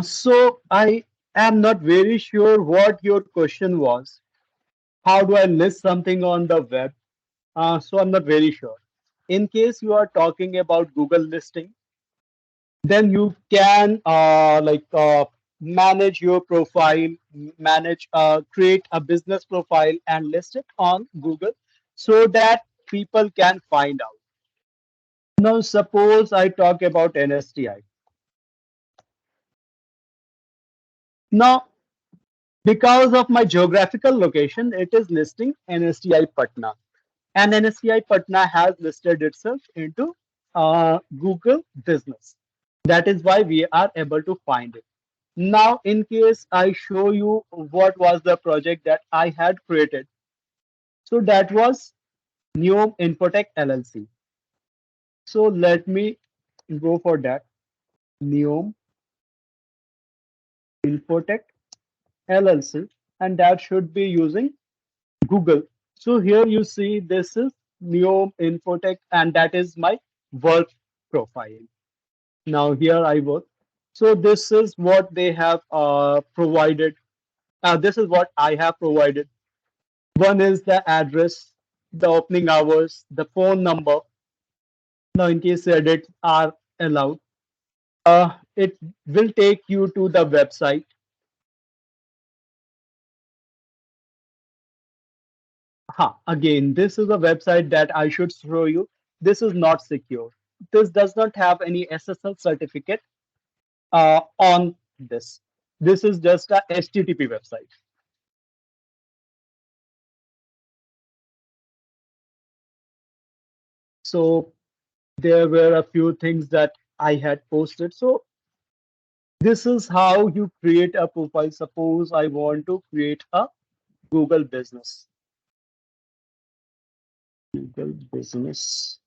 So I am not very sure what your question was. How do I list something on the web? So I'm not very sure. In case you are talking about Google listing, then you can manage your profile, create a business profile and list it on Google so that people can find out. Now, suppose I talk about NSTI. Now, because of my geographical location, it is listing NSTI Patna. And NSTI Patna has listed itself into Google Business. That is why we are able to find it. Now, in case I show you what was the project that I had created, so that was Neom Infotech LLC. So let me go for that. Neom Infotech LLC, and that should be using Google. So here you see this is Neom Infotech, and that is my work profile. Now here I work. So this is what they have provided. This is what I have provided. One is the address, the opening hours, the phone number. Now, in case edits are allowed, it will take you to the website. Again, this is a website that I should show you. This is not secure. This does not have any SSL certificate on this. This is just a HTTP website. So there were a few things that I had posted. So this is how you create a profile. Suppose I want to create a Google business. Google business.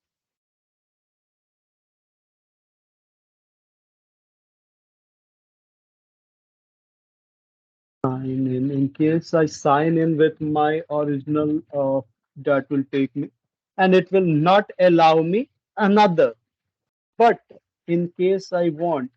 Sign in. In case I sign in with my original, that will take me, and it will not allow me another. But in case I want,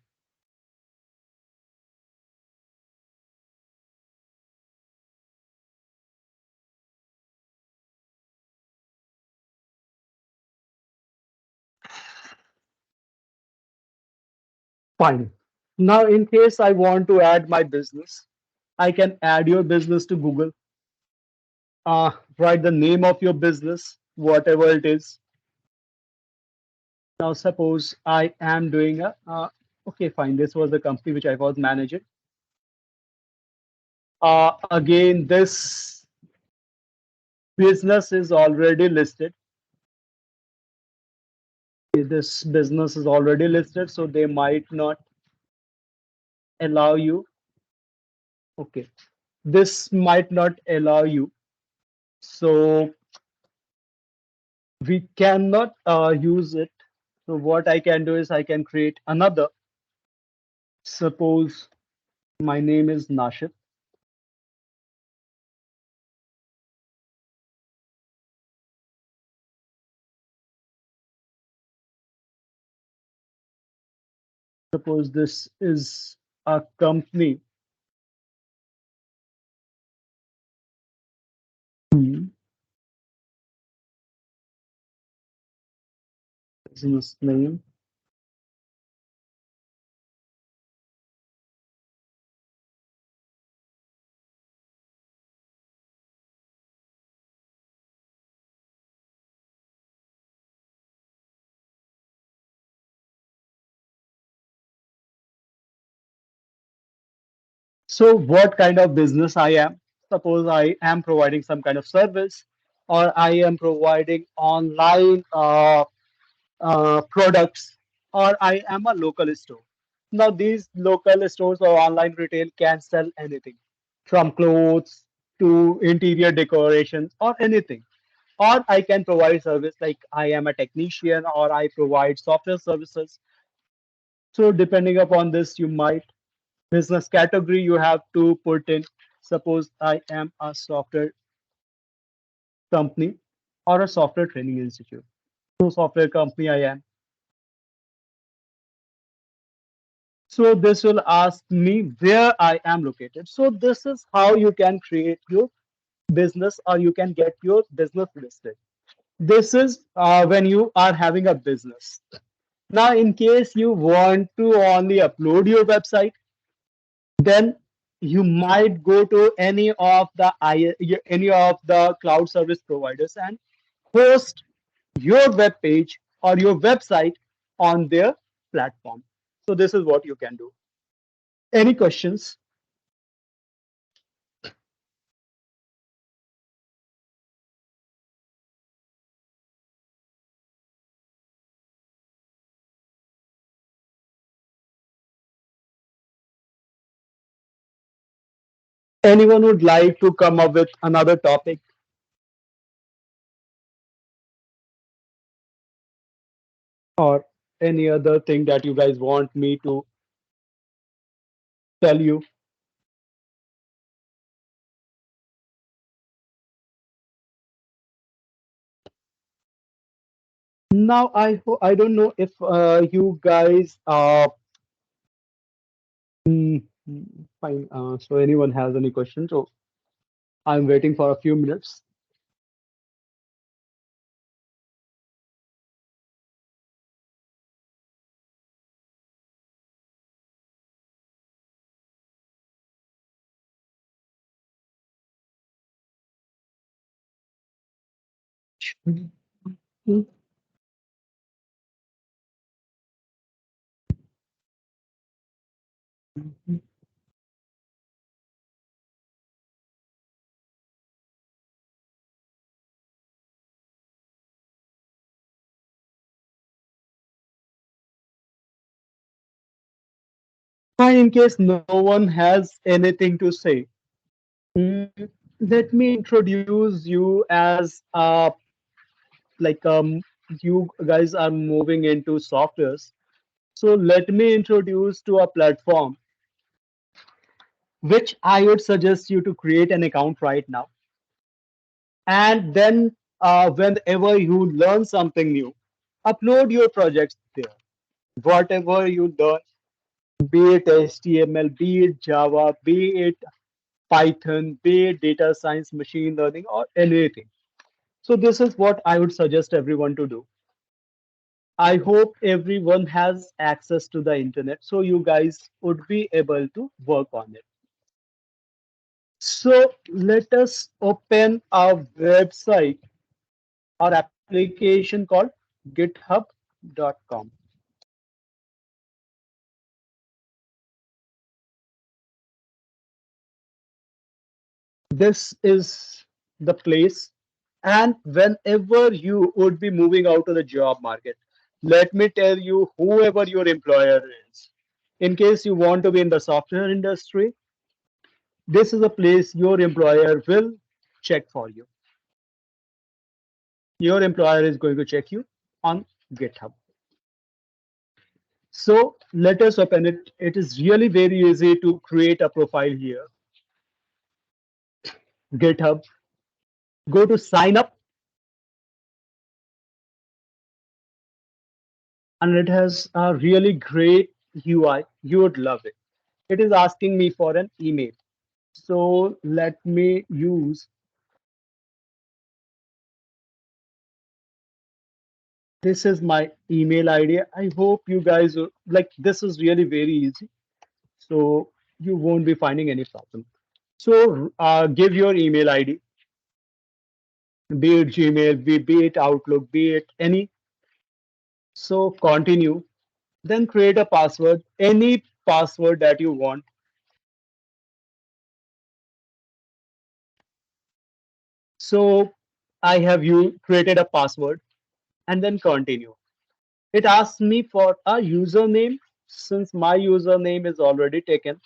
fine. Now, in case I want to add my business, I can add your business to Google. Write the name of your business, whatever it is. Now, suppose I am doing a, okay, fine. This was the company which I was managing. Again, this business is already listed. This business is already listed, so they might not allow you. Okay, this might not allow you. So we cannot use it. So what I can do is I can create another. Suppose my name is Nashif. Suppose this is a company. Hmm. Business name. So what kind of business I am? Suppose I am providing some kind of service, or I am providing online products, or I am a local store. Now, these local stores or online retail can sell anything from clothes to interior decorations or anything. Or I can provide service like I am a technician or I provide software services. So, depending upon this, you might business category you have to put in. Suppose I am a software company or a software training institute. So, software company I am. So this will ask me where I am located. So this is how you can create your business or you can get your business listed. This is when you are having a business. Now, in case you want to only upload your website, then you might go to any of the cloud service providers and host your web page or your website on their platform. So this is what you can do. Any questions? Anyone would like to come up with another topic or any other thing that you guys want me to tell you? Now, I don't know if you guys mm, fine. So anyone has any questions? So I'm waiting for a few minutes. Fine, in case no one has anything to say, let me introduce you as like you guys are moving into softwares. So let me introduce to a platform which I would suggest you to create an account right now. And then whenever you learn something new, upload your projects there. Whatever you learn, be it HTML, be it Java, be it Python, be it data science, machine learning, or anything. So this is what I would suggest everyone to do. I hope everyone has access to the internet, so you guys would be able to work on it. So let us open a website or application called github.com. This is the place. And whenever you would be moving out to the job market, let me tell you, whoever your employer is, in case you want to be in the software industry, this is a place your employer will check for you. Your employer is going to check you on GitHub. So let us open it. It is really very easy to create a profile here. GitHub. Go to sign up, and it has a really great UI. You would love it. It is asking me for an email. So let me use, this is my email ID. I hope you guys like, this is really very easy. So you won't be finding any problem. So give your email ID, be it Gmail, be it Outlook, be it any. So continue, then create a password, any password that you want. So I have you created a password and then continue. It asks me for a username. Since my username is already taken,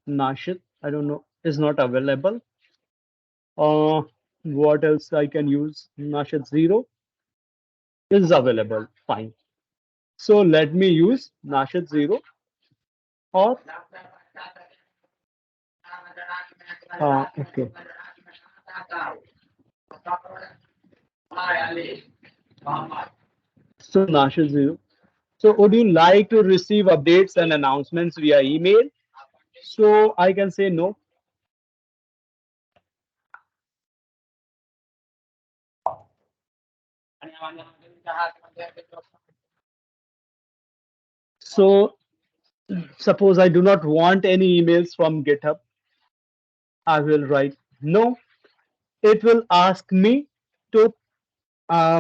Nashit, I don't know, is not available. What else I can use? Nashit 0 is available. Fine. So let me use Nashit 0 or okay. So Nashit 0. So would you like to receive updates and announcements via email? So I can say no. So suppose I do not want any emails from GitHub, I will write no. It will ask me to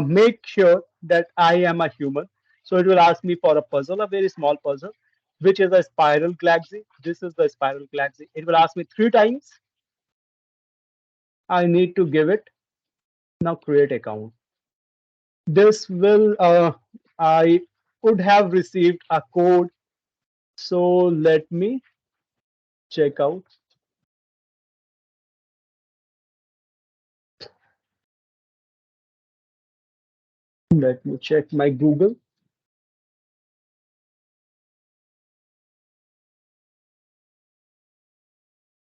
make sure that I am a human. So it will ask me for a puzzle, a very small puzzle, which is a spiral galaxy. This is the spiral galaxy. It will ask me 3 times. I need to give it. Now create account. This will, I would have received a code. So let me check out. Let me check my Google.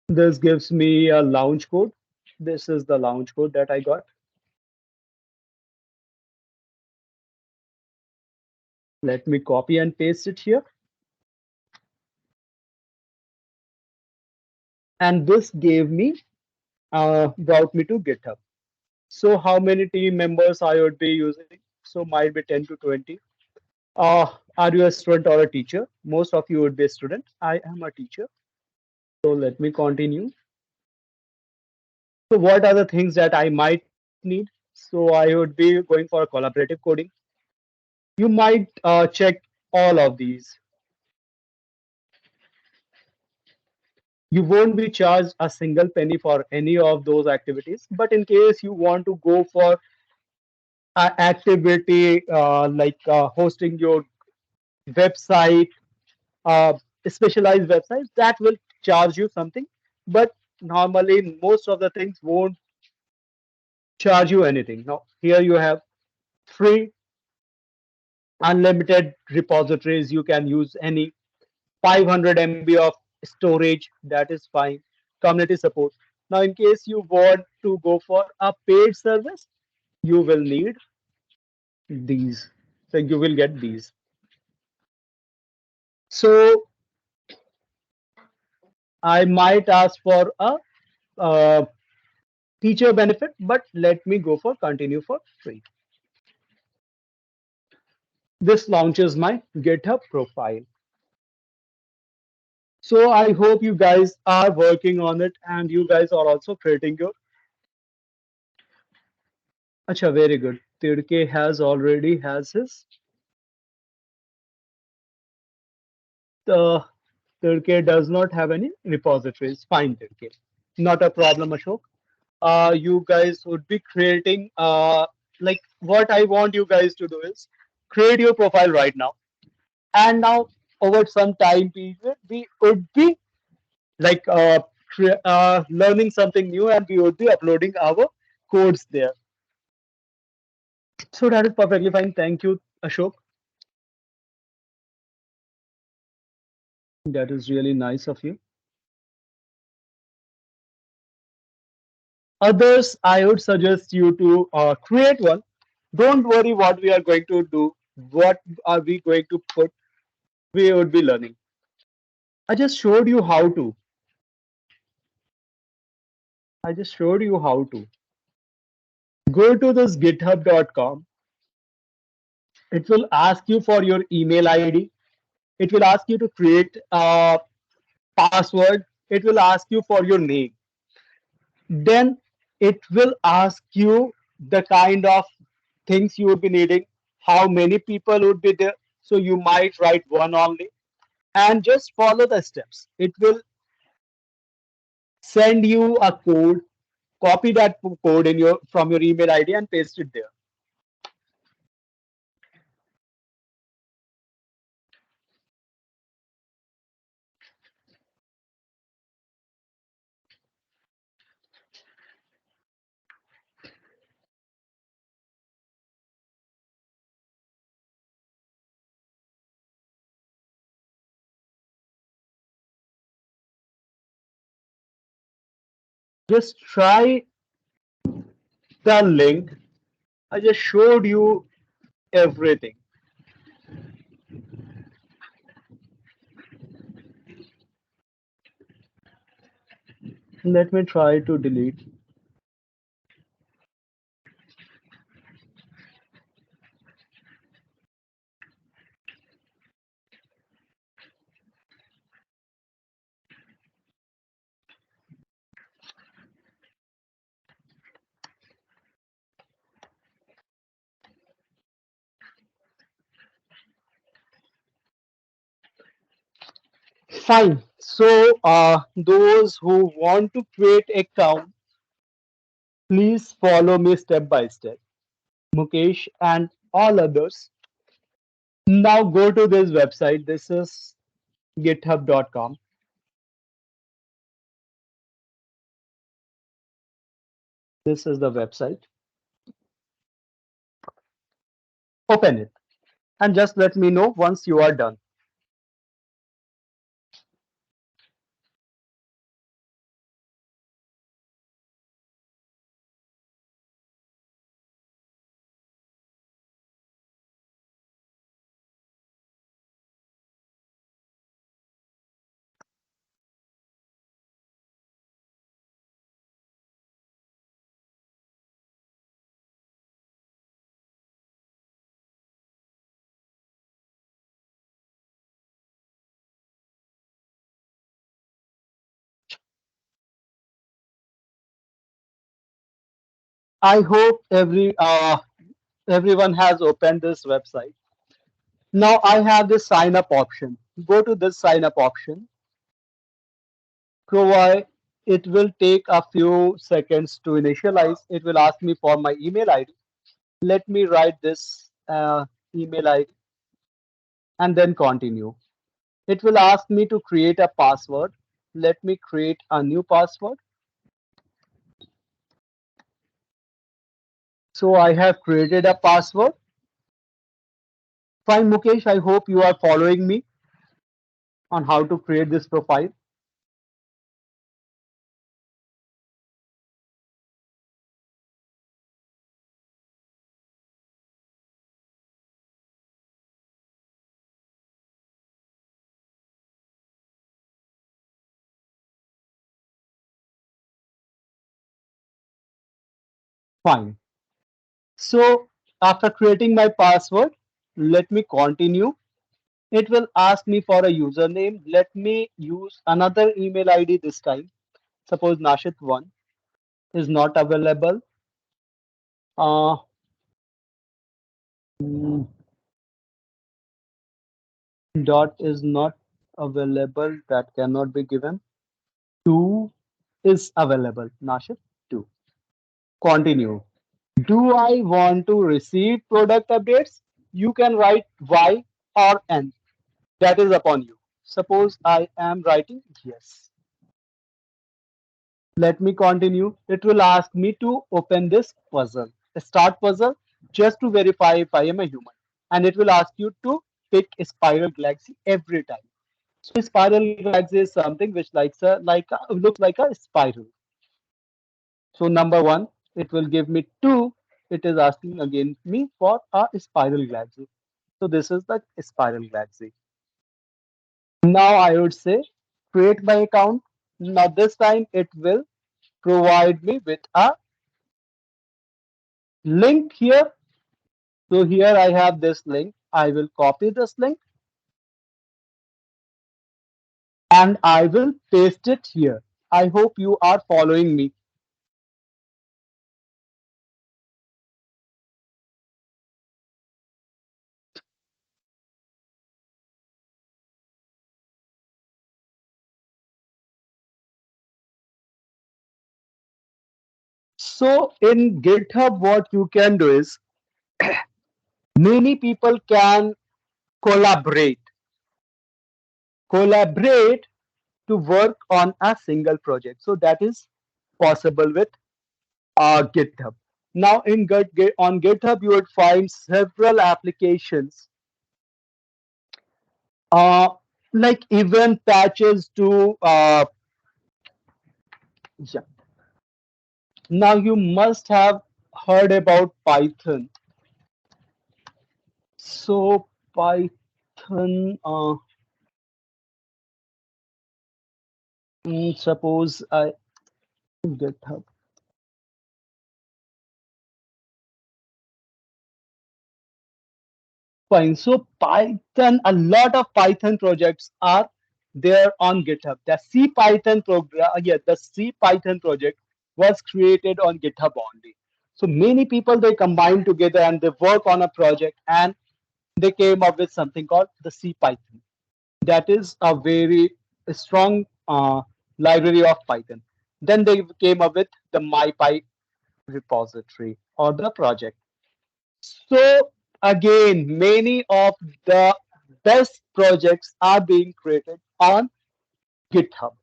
This gives me a launch code. This is the launch code that I got. Let me copy and paste it here. And this gave me, brought me to GitHub. So how many team members I would be using? So might be 10 to 20. Are you a student or a teacher? Most of you would be a student. I am a teacher. So let me continue. So what are the things that I might need? So I would be going for collaborative coding. You might check all of these. You won't be charged a single penny for any of those activities. But in case you want to go for an activity like hosting your website, uh, specialized websites, that will charge you something. But normally, most of the things won't charge you anything. Now, here you have free, unlimited repositories. You can use any 500 MB of storage, that is fine. Community support. Now, in case you want to go for a paid service, you will need these. So you will get these. So I might ask for a uh, teacher benefit, but let me go for continue for free. This launches my GitHub profile. So I hope you guys are working on it and you guys are also creating your. Acha, very good. Tirke has already has his. The Tirke does not have any repositories. Fine, Tirke. Not a problem, Ashok. You guys would be creating like what I want you guys to do is create your profile right now. And now over some time period, we would be like learning something new and we would be uploading our codes there. So that is perfectly fine. Thank you, Ashok. That is really nice of you. Others, I would suggest you to create one. Don't worry what we are going to do. What are we going to put? We would be learning. I just showed you how to. I just showed you how to. Go to this github.com. It will ask you for your email ID. It will ask you to create a password. It will ask you for your name. Then it will ask you the kind of things you would be needing, how many people would be there. So you might write one only and just follow the steps. It will send you a code, copy that code in your from your email ID and paste it there. Just try the link. I just showed you everything. Let me try to delete. Fine. So those who want to create account, please follow me step by step. Mukesh and all others. Now go to this website. This is github.com. This is the website. Open it and just let me know once you are done. I hope everyone has opened this website. Now I have this sign up option. Go to this sign up option. Provide. It will take a few seconds to initialize. It will ask me for my email ID. Let me write this email ID and then continue. It will ask me to create a password. Let me create a new password. So I have created a password. Fine, Mukesh, I hope you are following me on how to create this profile. Fine. So after creating my password, let me continue. It will ask me for a username. Let me use another email ID this time. Suppose Nashit1 is not available. Uh, mm, dot is not available. That cannot be given. 2 is available. Nashit 2. Continue. Do I want to receive product updates? You can write Y or N. That is upon you. Suppose I am writing yes. Let me continue. It will ask me to open this puzzle. Start puzzle just to verify if I am a human. And it will ask you to pick a spiral galaxy every time. So spiral galaxy is something which looks like a spiral. So number one, it will give me two. It is asking again me for a spiral galaxy. So this is the spiral galaxy. Now I would say create my account. Now this time it will provide me with a link here. So here I have this link. I will copy this link and I will paste it here. I hope you are following me. So in GitHub, what you can do is many people can collaborate, collaborate to work on a single project. So that is possible with GitHub. Now on GitHub, you would find several applications uh, like event patches to yeah. Now you must have heard about Python. So Python, suppose I GitHub. Fine. So Python, a lot of Python projects are there on GitHub. The C Python program, yeah, the C Python project was created on GitHub only. So many people they combine together and they work on a project and they came up with something called the C Python. That is a very strong library of Python. Then they came up with the MyPy repository or the project. So again, many of the best projects are being created on GitHub.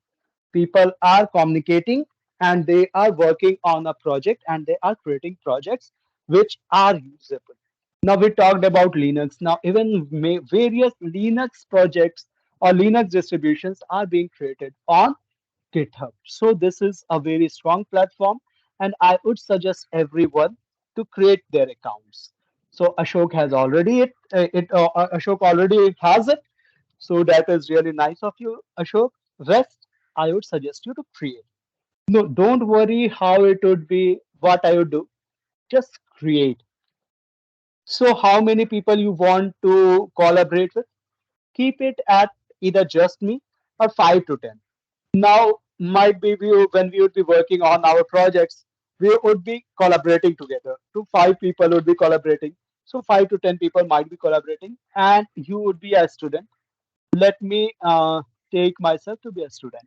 People are communicating and they are working on a project and they are creating projects which are usable. Now we talked about Linux. Now even various Linux projects or Linux distributions are being created on GitHub. So this is a very strong platform, and I would suggest everyone to create their accounts. So Ashok has already Ashok already has it. So that is really nice of you, Ashok. Rest, I would suggest you to create. No, don't worry how it would be, what I would do. Just create. So how many people you want to collaborate with? Keep it at either just me or 5 to 10. Now might be when we would be working on our projects, we would be collaborating together. To 5 people would be collaborating. So 5 to 10 people might be collaborating, and you would be a student. Let me take myself to be a student.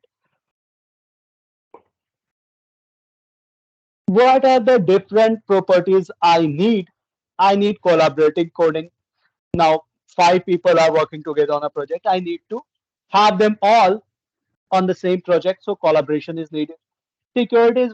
What are the different properties I need? I need collaborating coding. Now, 5 people are working together on a project. I need to have them all on the same project, so collaboration is needed. Security is